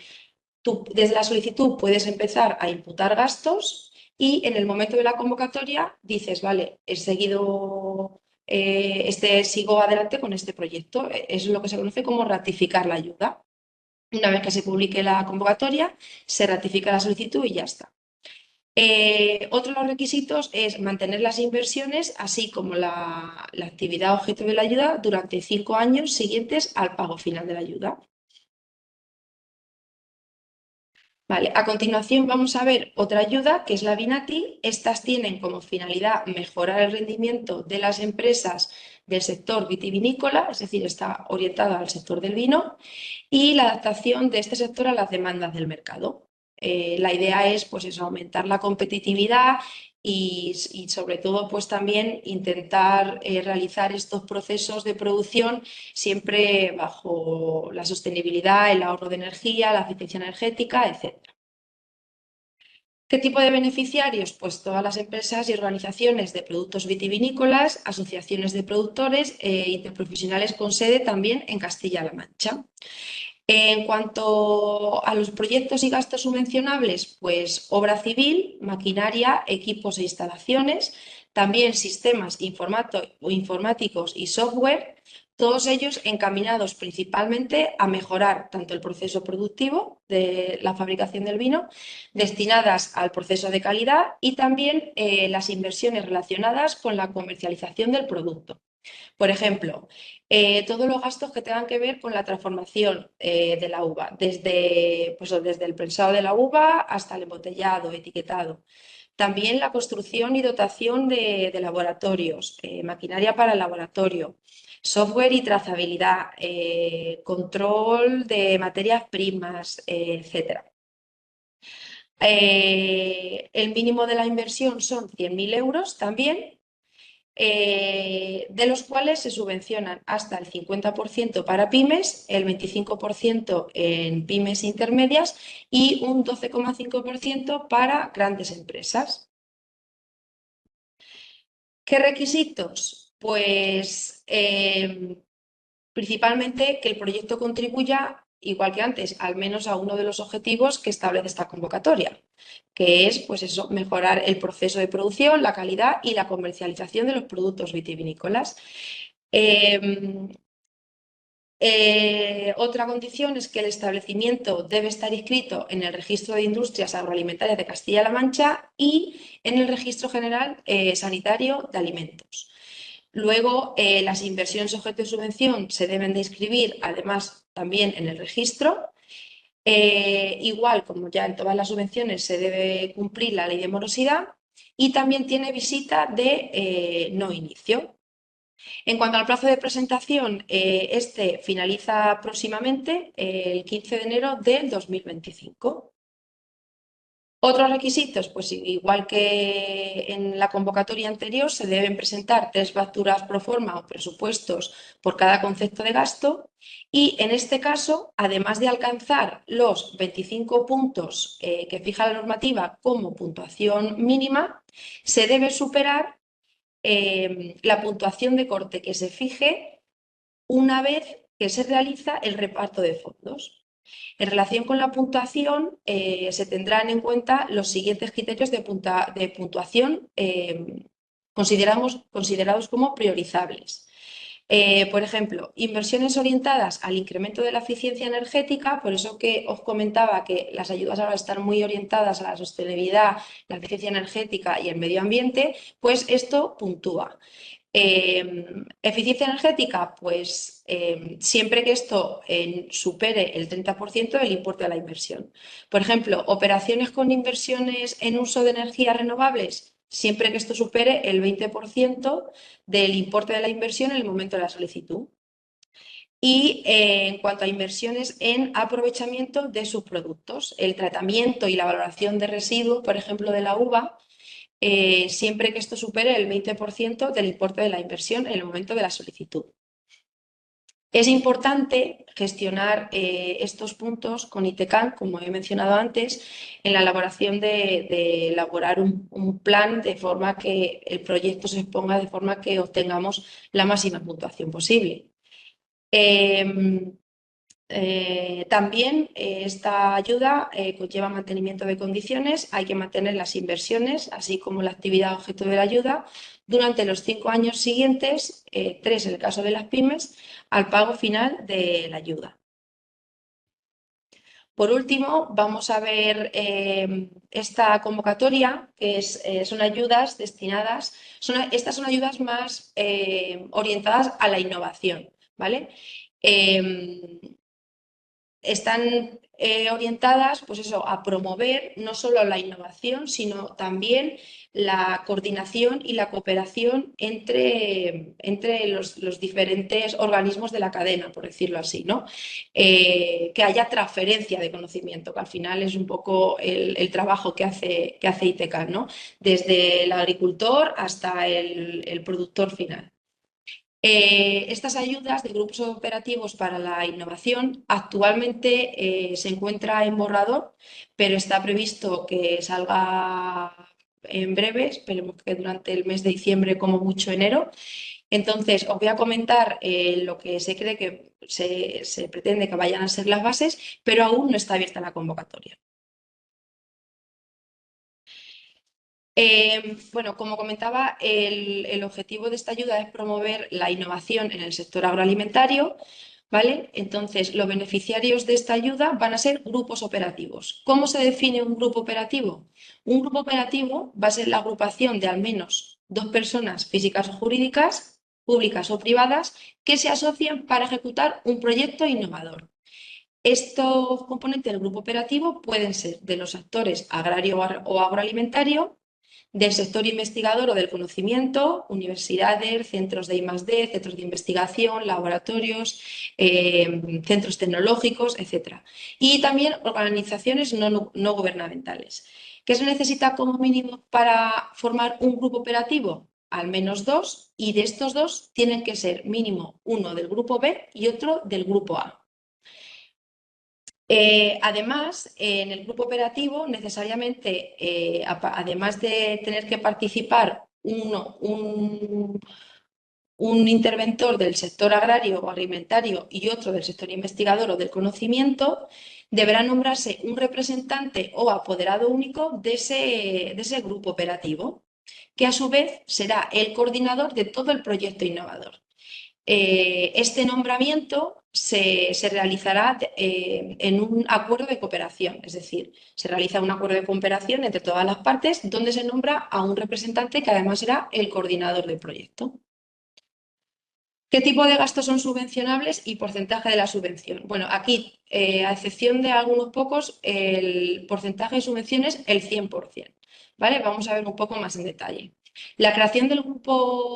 tú desde la solicitud puedes empezar a imputar gastos y en el momento de la convocatoria dices, vale, he seguido, sigo adelante con este proyecto. Es lo que se conoce como ratificar la ayuda. Una vez que se publique la convocatoria, se ratifica la solicitud y ya está. Otro de los requisitos es mantener las inversiones, así como la actividad objeto de la ayuda, durante 5 años siguientes al pago final de la ayuda. Vale, a continuación vamos a ver otra ayuda, que es la Vinati. Estas tienen como finalidad mejorar el rendimiento de las empresas del sector vitivinícola, es decir, está orientada al sector del vino, y la adaptación de este sector a las demandas del mercado. La idea es, pues eso, aumentar la competitividad y sobre todo, pues también intentar realizar estos procesos de producción siempre bajo la sostenibilidad, el ahorro de energía, la eficiencia energética, etc. ¿Qué tipo de beneficiarios? Pues todas las empresas y organizaciones de productos vitivinícolas, asociaciones de productores e interprofesionales con sede también en Castilla-La Mancha. En cuanto a los proyectos y gastos subvencionables, pues obra civil, maquinaria, equipos e instalaciones, también sistemas informáticos y software, todos ellos encaminados principalmente a mejorar tanto el proceso productivo de la fabricación del vino, destinadas al proceso de calidad y también las inversiones relacionadas con la comercialización del producto. Por ejemplo, todos los gastos que tengan que ver con la transformación de la uva, desde el prensado de la uva hasta el embotellado, etiquetado. También la construcción y dotación de laboratorios, maquinaria para el laboratorio, software y trazabilidad, control de materias primas, etc. El mínimo de la inversión son 100.000 euros también, de los cuales se subvencionan hasta el 50% para pymes, el 25% en pymes intermedias y un 12,5% para grandes empresas. ¿Qué requisitos? Pues principalmente que el proyecto contribuya, igual que antes, al menos a uno de los objetivos que establece esta convocatoria, que es, pues eso, mejorar el proceso de producción, la calidad y la comercialización de los productos vitivinícolas. Otra condición es que el establecimiento debe estar inscrito en el Registro de Industrias Agroalimentarias de Castilla-La Mancha y en el Registro General Sanitario de Alimentos. Luego, las inversiones objeto de subvención se deben de inscribir, además, también en el registro. Igual, como ya en todas las subvenciones, se debe cumplir la ley de morosidad y también tiene visita de no inicio. En cuanto al plazo de presentación, este finaliza próximamente el 15 de enero del 2025. Otros requisitos, pues igual que en la convocatoria anterior, se deben presentar 3 facturas pro forma o presupuestos por cada concepto de gasto y en este caso, además de alcanzar los 25 puntos que fija la normativa como puntuación mínima, se debe superar la puntuación de corte que se fije una vez que se realiza el reparto de fondos. En relación con la puntuación, se tendrán en cuenta los siguientes criterios de puntuación considerados como priorizables. Por ejemplo, inversiones orientadas al incremento de la eficiencia energética, por eso que os comentaba que las ayudas ahora están muy orientadas a la sostenibilidad, la eficiencia energética y el medio ambiente, pues esto puntúa. Eficiencia energética, pues siempre que esto supere el 30% del importe de la inversión. Por ejemplo, operaciones con inversiones en uso de energías renovables, siempre que esto supere el 20% del importe de la inversión en el momento de la solicitud. Y en cuanto a inversiones en aprovechamiento de sus productos, el tratamiento y la valoración de residuos, por ejemplo, de la uva, siempre que esto supere el 20% del importe de la inversión en el momento de la solicitud. Es importante gestionar estos puntos con ITCAM, como he mencionado antes, en la elaboración de elaborar un plan de forma que el proyecto se exponga de forma que obtengamos la máxima puntuación posible. También esta ayuda conlleva mantenimiento de condiciones, hay que mantener las inversiones, así como la actividad objeto de la ayuda, durante los 5 años siguientes, 3 en el caso de las pymes, al pago final de la ayuda. Por último, vamos a ver esta convocatoria, que son ayudas destinadas, estas son ayudas más orientadas a la innovación, ¿vale? Están orientadas, pues eso, a promover no solo la innovación, sino también la coordinación y la cooperación entre los diferentes organismos de la cadena, por decirlo así, ¿no? Que haya transferencia de conocimiento, que al final es un poco el trabajo que hace ITCAM, ¿no? Desde el agricultor hasta el productor final. Estas ayudas de grupos operativos para la innovación actualmente se encuentra en borrador, pero está previsto que salga en breve, esperemos que durante el mes de diciembre, como mucho enero. Entonces, os voy a comentar lo que se cree que se pretende que vayan a ser las bases, pero aún no está abierta la convocatoria. Bueno, como comentaba, el objetivo de esta ayuda es promover la innovación en el sector agroalimentario, ¿vale? Entonces, los beneficiarios de esta ayuda van a ser grupos operativos. ¿Cómo se define un grupo operativo? Un grupo operativo va a ser la agrupación de al menos 2 personas físicas o jurídicas, públicas o privadas, que se asocian para ejecutar un proyecto innovador. Estos componentes del grupo operativo pueden ser de los actores agrario o agroalimentario, del sector investigador o del conocimiento, universidades, centros de I+D, centros de investigación, laboratorios, centros tecnológicos, etc. Y también organizaciones no gubernamentales. ¿Qué se necesita como mínimo para formar un grupo operativo? Al menos 2, y de estos 2 tienen que ser mínimo uno del grupo B y otro del grupo A. Además, en el grupo operativo, necesariamente, además de tener que participar un interventor del sector agrario o alimentario y otro del sector investigador o del conocimiento, deberá nombrarse un representante o apoderado único de ese grupo operativo, que a su vez será el coordinador de todo el proyecto innovador. Este nombramiento se realizará en un acuerdo de cooperación, es decir, se realiza un acuerdo de cooperación entre todas las partes donde se nombra a un representante que además será el coordinador del proyecto. ¿Qué tipo de gastos son subvencionables y porcentaje de la subvención? Bueno, aquí, a excepción de algunos pocos, el porcentaje de subvención es el 100%, ¿vale? Vamos a ver un poco más en detalle. La creación del grupo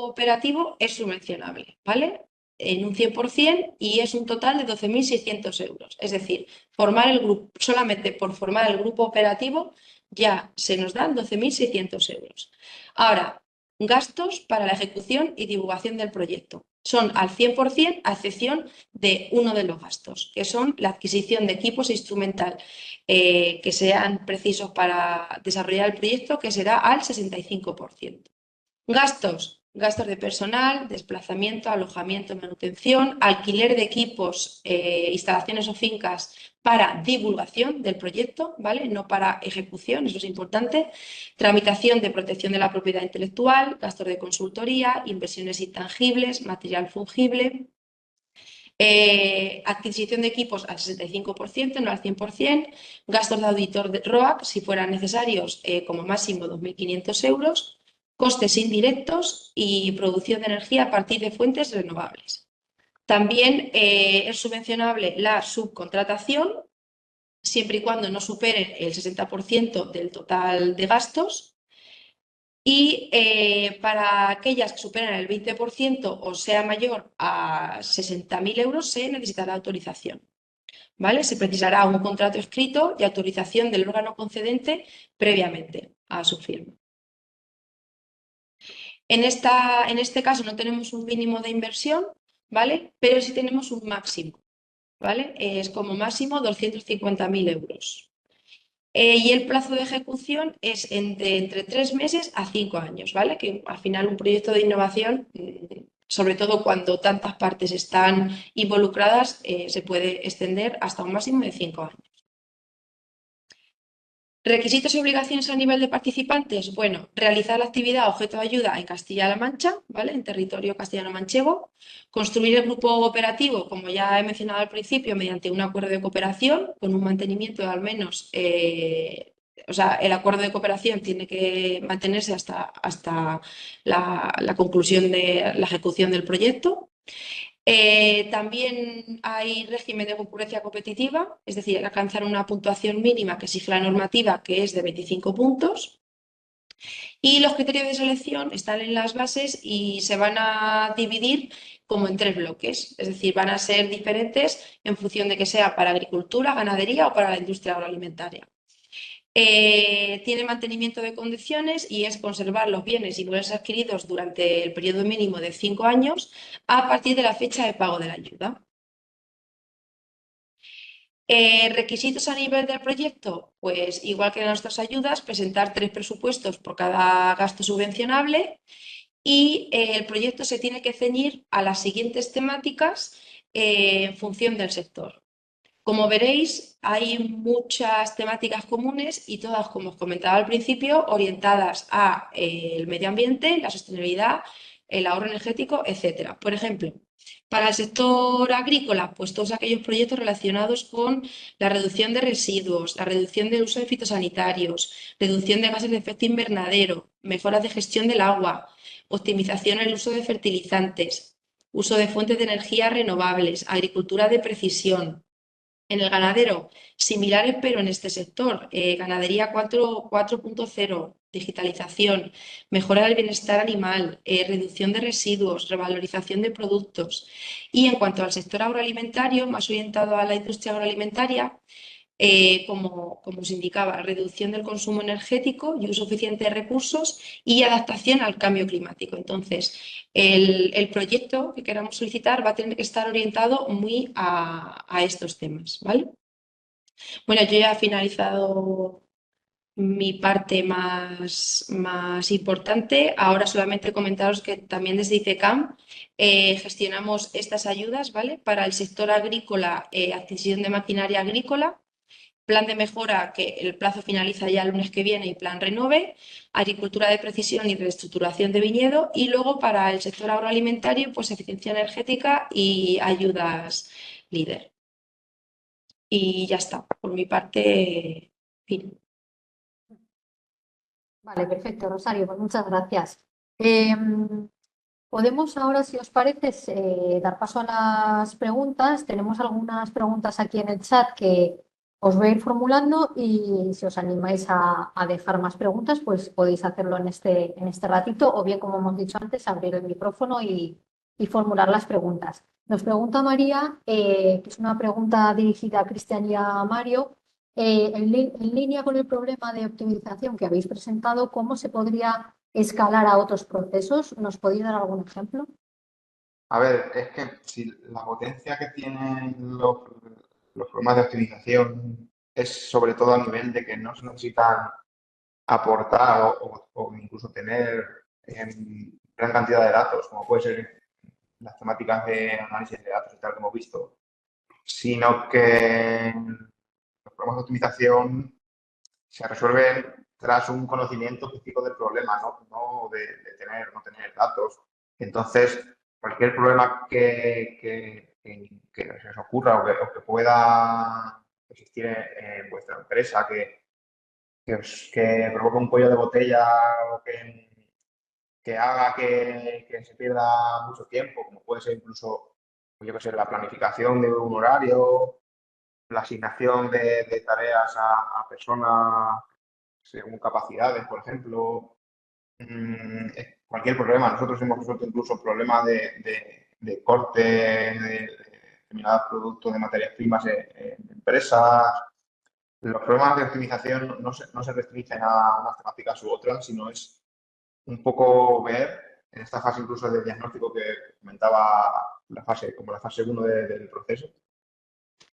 operativo es subvencionable, ¿vale? En un 100% y es un total de 12.600 euros. Es decir, formar el grupo, solamente por formar el grupo operativo ya se nos dan 12.600 euros. Ahora, gastos para la ejecución y divulgación del proyecto. Son al 100% a excepción de uno de los gastos, que son la adquisición de equipos e instrumental que sean precisos para desarrollar el proyecto, que será al 65%. Gastos de personal, desplazamiento, alojamiento, manutención, alquiler de equipos, instalaciones o fincas para divulgación del proyecto, ¿vale? No para ejecución, eso es importante. Tramitación de protección de la propiedad intelectual, gastos de consultoría, inversiones intangibles, material fungible. Adquisición de equipos al 65%, no al 100%, gastos de auditor de ROAC, si fueran necesarios, como máximo 2.500 euros, costes indirectos y producción de energía a partir de fuentes renovables. También es subvencionable la subcontratación, siempre y cuando no superen el 60% del total de gastos. Y para aquellas que superan el 20% o sea mayor a 60.000 euros, se necesitará autorización, ¿vale? Se precisará un contrato escrito y autorización del órgano concedente previamente a su firma. En este caso no tenemos un mínimo de inversión, ¿vale? Pero sí tenemos un máximo, ¿vale? Es como máximo 250.000 euros. Y el plazo de ejecución es entre 3 meses a 5 años, ¿vale? Que al final un proyecto de innovación, sobre todo cuando tantas partes están involucradas, se puede extender hasta un máximo de 5 años. Requisitos y obligaciones a nivel de participantes. Bueno, realizar la actividad objeto de ayuda en Castilla-La Mancha, ¿vale? En territorio castellano-manchego. Construir el grupo operativo, como ya he mencionado al principio, mediante un acuerdo de cooperación con un mantenimiento de al menos, o sea, el acuerdo de cooperación tiene que mantenerse hasta la conclusión de la ejecución del proyecto. También hay régimen de concurrencia competitiva, es decir, alcanzar una puntuación mínima que exige la normativa, que es de 25 puntos. Y los criterios de selección están en las bases y se van a dividir como en 3 bloques, es decir, van a ser diferentes en función de que sea para agricultura, ganadería o para la industria agroalimentaria. Tiene mantenimiento de condiciones y es conservar los bienes inmuebles adquiridos durante el periodo mínimo de 5 años a partir de la fecha de pago de la ayuda. Requisitos a nivel del proyecto, pues igual que en nuestras ayudas, presentar 3 presupuestos por cada gasto subvencionable y el proyecto se tiene que ceñir a las siguientes temáticas en función del sector. Como veréis, hay muchas temáticas comunes y todas, como os comentaba al principio, orientadas a el medio ambiente, la sostenibilidad, el ahorro energético, etc. Por ejemplo, para el sector agrícola, pues todos aquellos proyectos relacionados con la reducción de residuos, la reducción del uso de fitosanitarios, reducción de gases de efecto invernadero, mejoras de gestión del agua, optimización en el uso de fertilizantes, uso de fuentes de energía renovables, agricultura de precisión. En el ganadero, similares, pero en este sector, ganadería 4.0, digitalización, mejora del bienestar animal, reducción de residuos, revalorización de productos. Y en cuanto al sector agroalimentario, más orientado a la industria agroalimentaria, como os indicaba, reducción del consumo energético y uso eficiente de recursos y adaptación al cambio climático. Entonces, el proyecto que queramos solicitar va a tener que estar orientado muy a estos temas, ¿vale? Bueno, yo ya he finalizado mi parte más importante. Ahora solamente comentaros que también desde ITECAM gestionamos estas ayudas, ¿vale? Para el sector agrícola, adquisición de maquinaria agrícola, plan de mejora que el plazo finaliza ya el lunes que viene y plan renove, agricultura de precisión y reestructuración de viñedo y luego para el sector agroalimentario pues eficiencia energética y ayudas líder. Y ya está, por mi parte, fin. Vale, perfecto, Rosario, pues muchas gracias. Podemos ahora, si os parece, dar paso a las preguntas. Tenemos algunas preguntas aquí en el chat que os voy a ir formulando y si os animáis a dejar más preguntas, pues podéis hacerlo en este ratito o bien, como hemos dicho antes, abrir el micrófono y formular las preguntas. Nos pregunta María, que es una pregunta dirigida a Cristian y a Mario, en línea con el problema de optimización que habéis presentado, ¿cómo se podría escalar a otros procesos? ¿Nos podéis dar algún ejemplo? A ver, es que si la potencia que tienen los programas de optimización es sobre todo a nivel de que no se necesitan aportar o incluso tener gran cantidad de datos, como puede ser las temáticas de análisis de datos y tal que hemos visto, sino que los programas de optimización se resuelven tras un conocimiento específico del problema, no de no tener datos. Entonces, cualquier problema que se os ocurra o que pueda existir en vuestra empresa, que provoque un cuello de botella o que haga que se pierda mucho tiempo, como puede ser incluso, yo que sé, la planificación de un horario, la asignación de tareas a personas según capacidades, por ejemplo, cualquier problema. Nosotros hemos resuelto incluso problemas de corte de determinados productos de materias primas en empresas. Los problemas de optimización no se restringen a unas temáticas u otras, sino es un poco ver, en esta fase incluso de diagnóstico que comentaba como la fase 1 del proceso.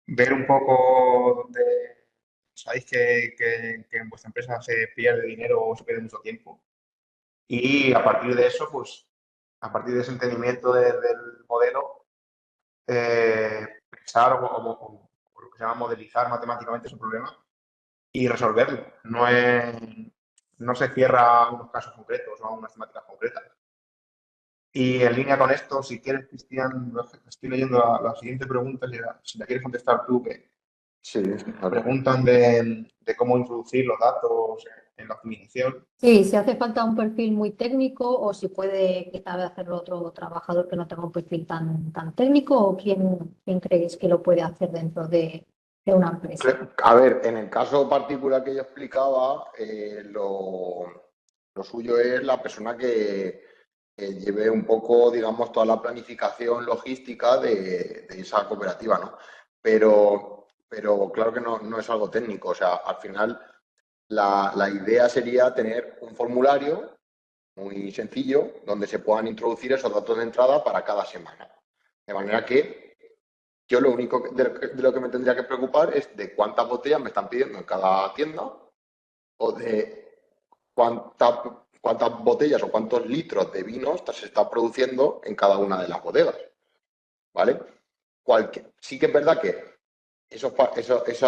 Ver un poco dónde sabéis que en vuestra empresa se pierde dinero o se pierde mucho tiempo. Y a partir de eso, pues, a partir de ese entendimiento del modelo, pensar o lo que se llama modelizar matemáticamente ese problema y resolverlo. No se cierra a unos casos concretos o a unas temáticas concretas. Y en línea con esto, si quieres, Cristian, estoy leyendo la siguiente pregunta, si la quieres contestar tú, que Sí, a ver. preguntan de cómo introducir los datos en la optimización. Sí, si hace falta un perfil muy técnico o si puede quizá hacerlo otro trabajador que no tenga un perfil tan técnico o quién creéis que lo puede hacer dentro de una empresa. A ver, en el caso particular que yo explicaba, lo suyo es la persona que lleve un poco, digamos, toda la planificación logística de esa cooperativa, ¿no? Pero claro que no es algo técnico. O sea, al final la idea sería tener un formulario muy sencillo donde se puedan introducir esos datos de entrada para cada semana. De manera que yo lo único de lo que me tendría que preocupar es de cuántas botellas me están pidiendo en cada tienda o de cuántas botellas o cuántos litros de vino se está produciendo en cada una de las bodegas, ¿vale? Sí que es verdad que esos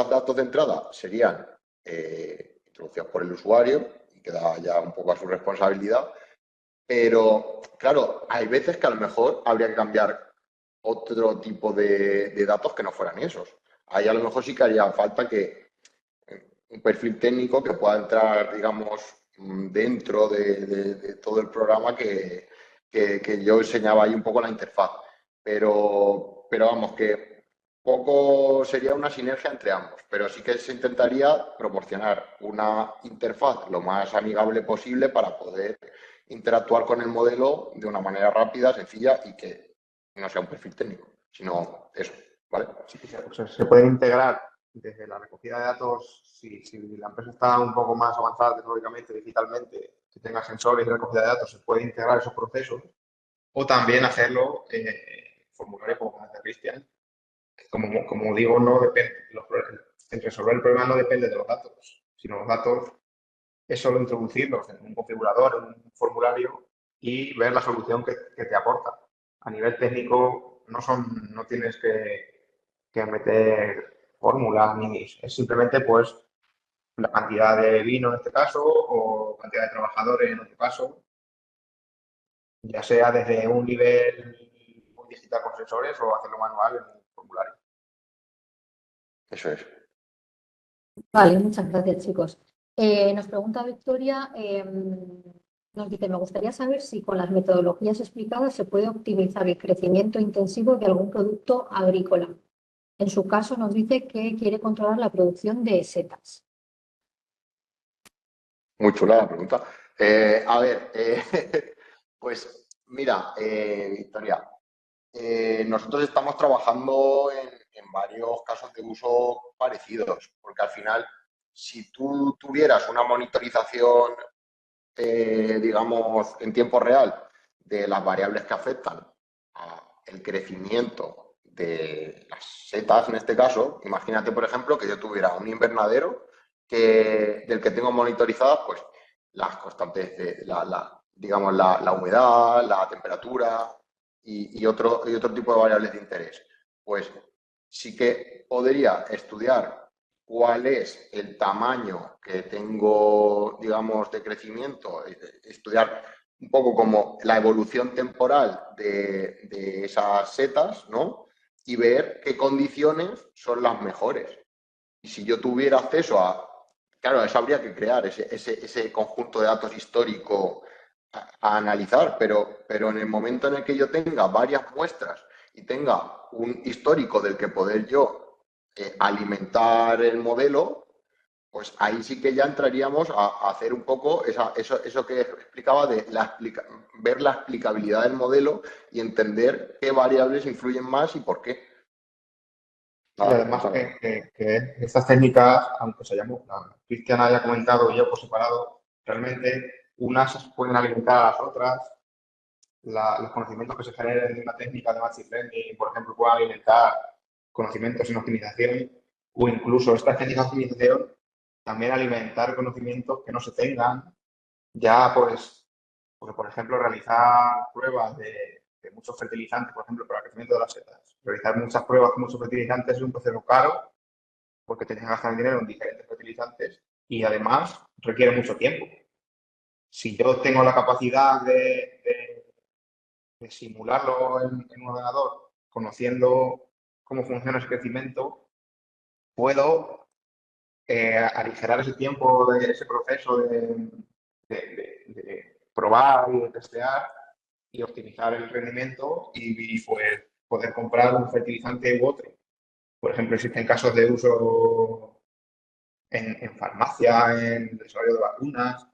datos de entrada serían introducidos por el usuario y queda ya un poco a su responsabilidad, pero claro, hay veces que a lo mejor habría que cambiar otro tipo de datos que no fueran esos. Ahí a lo mejor sí que haría falta que un perfil técnico que pueda entrar, digamos, dentro de todo el programa que yo enseñaba ahí un poco la interfaz. Pero vamos, que poco sería una sinergia entre ambos, pero sí que se intentaría proporcionar una interfaz lo más amigable posible para poder interactuar con el modelo de una manera rápida, sencilla y que no sea un perfil técnico, sino eso, ¿vale? Sí, o sea, se pueden integrar desde la recogida de datos, si la empresa está un poco más avanzada tecnológicamente, digitalmente, que tenga sensores de recogida de datos, se puede integrar esos procesos o también hacerlo formulario como comenta Cristian. Como digo, no depende, el resolver el problema no depende de los datos, sino los datos es solo introducirlos en un configurador, en un formulario y ver la solución que te aporta. A nivel técnico no tienes que meter fórmulas ni es simplemente pues la cantidad de vino en este caso o cantidad de trabajadores en otro caso, ya sea desde un nivel muy digital con sensores o hacerlo manual en un formulario. Eso es. Vale, muchas gracias, chicos. Nos pregunta Victoria, nos dice, me gustaría saber si con las metodologías explicadas se puede optimizar el crecimiento intensivo de algún producto agrícola. En su caso nos dice que quiere controlar la producción de setas. Muy chula la pregunta. A ver, pues mira, Victoria, nosotros estamos trabajando en varios casos de uso parecidos, porque al final, si tú tuvieras una monitorización, digamos, en tiempo real de las variables que afectan al crecimiento de las setas, en este caso, imagínate, por ejemplo, que yo tuviera un invernadero del que tengo monitorizadas, pues, las constantes, digamos, la humedad, la temperatura y otro tipo de variables de interés. Pues sí que podría estudiar cuál es el tamaño que tengo, digamos, de crecimiento, estudiar un poco como la evolución temporal de esas setas, ¿no? Y ver qué condiciones son las mejores. Y si yo tuviera acceso claro, eso habría que crear ese conjunto de datos histórico a analizar, pero en el momento en el que yo tenga varias muestras y tenga un histórico del que poder yo alimentar el modelo, pues ahí sí que ya entraríamos a hacer un poco eso que explicaba de ver la explicabilidad del modelo y entender qué variables influyen más y por qué. Y además que estas técnicas, aunque Cristian haya comentado y yo por separado, realmente unas pueden alimentar a las otras los conocimientos que se generen de una técnica de Machine Learning, por ejemplo, puedan alimentar conocimientos en optimización o incluso estas técnicas de optimización también alimentar conocimientos que no se tengan, ya pues, porque por ejemplo realizar pruebas de muchos fertilizantes, por ejemplo, para el crecimiento de las setas. Realizar muchas pruebas con muchos fertilizantes es un proceso caro porque tienes que gastar dinero en diferentes fertilizantes y además requiere mucho tiempo. Si yo tengo la capacidad de simularlo en un ordenador, conociendo cómo funciona ese crecimiento, puedo aligerar ese tiempo de ese proceso de probar y de testear y optimizar el rendimiento y, pues poder comprar un fertilizante u otro. Por ejemplo, existen casos de uso en farmacia, en desarrollo de vacunas.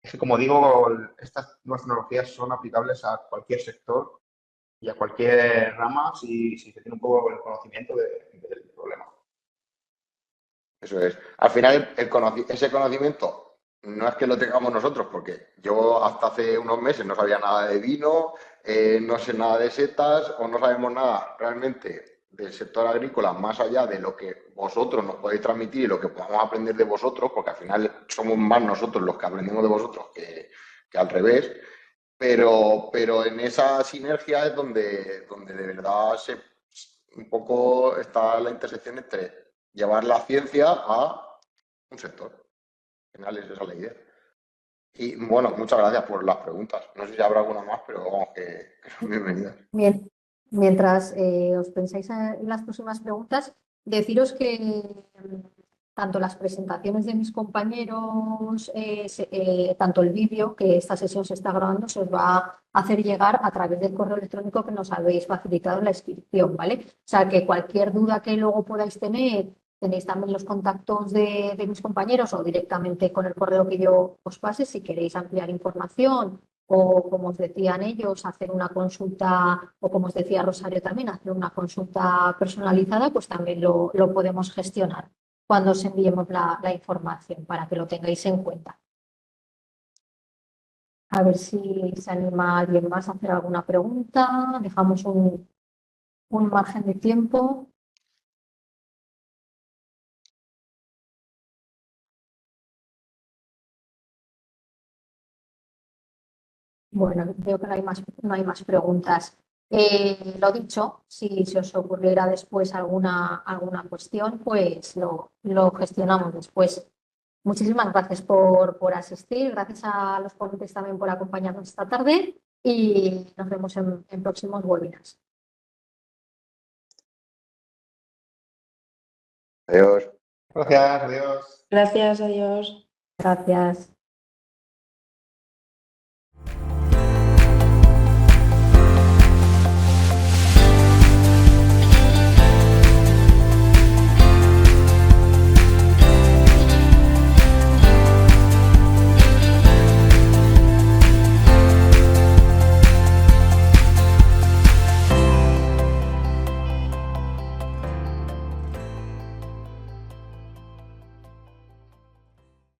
Es que, como digo, estas nuevas tecnologías son aplicables a cualquier sector y a cualquier rama si se tiene un poco el conocimiento del problema. Eso es. Al final, ese conocimiento no es que lo tengamos nosotros, porque yo hasta hace unos meses no sabía nada de vino, no sé nada de setas o no sabemos nada realmente del sector agrícola más allá de lo que vosotros nos podéis transmitir y lo que podamos aprender de vosotros, porque al final somos más nosotros los que aprendemos de vosotros que al revés. Pero en esa sinergia es donde de verdad un poco está la intersección entre llevar la ciencia a un sector. Al final esa es la idea. Y bueno, muchas gracias por las preguntas. No sé si habrá alguna más, pero vamos, que son bienvenidas. Bien, mientras os pensáis en las próximas preguntas, deciros que tanto las presentaciones de mis compañeros, tanto el vídeo, que esta sesión se está grabando, se os va a hacer llegar a través del correo electrónico que nos habéis facilitado en la inscripción, ¿vale? O sea, que cualquier duda que luego podáis tener, tenéis también los contactos de mis compañeros o directamente con el correo que yo os pase si queréis ampliar información o, como os decían ellos, hacer una consulta, o como os decía Rosario también, hacer una consulta personalizada, pues también lo podemos gestionar cuando os enviemos la información para que lo tengáis en cuenta. A ver si se anima alguien más a hacer alguna pregunta. Dejamos un margen de tiempo. Bueno, veo que no hay más preguntas. Lo dicho, si se os ocurriera después alguna cuestión, pues lo gestionamos después. Muchísimas gracias por asistir, gracias a los ponentes también por acompañarnos esta tarde y nos vemos en próximos webinars. Adiós. Gracias, adiós. Gracias, adiós. Gracias.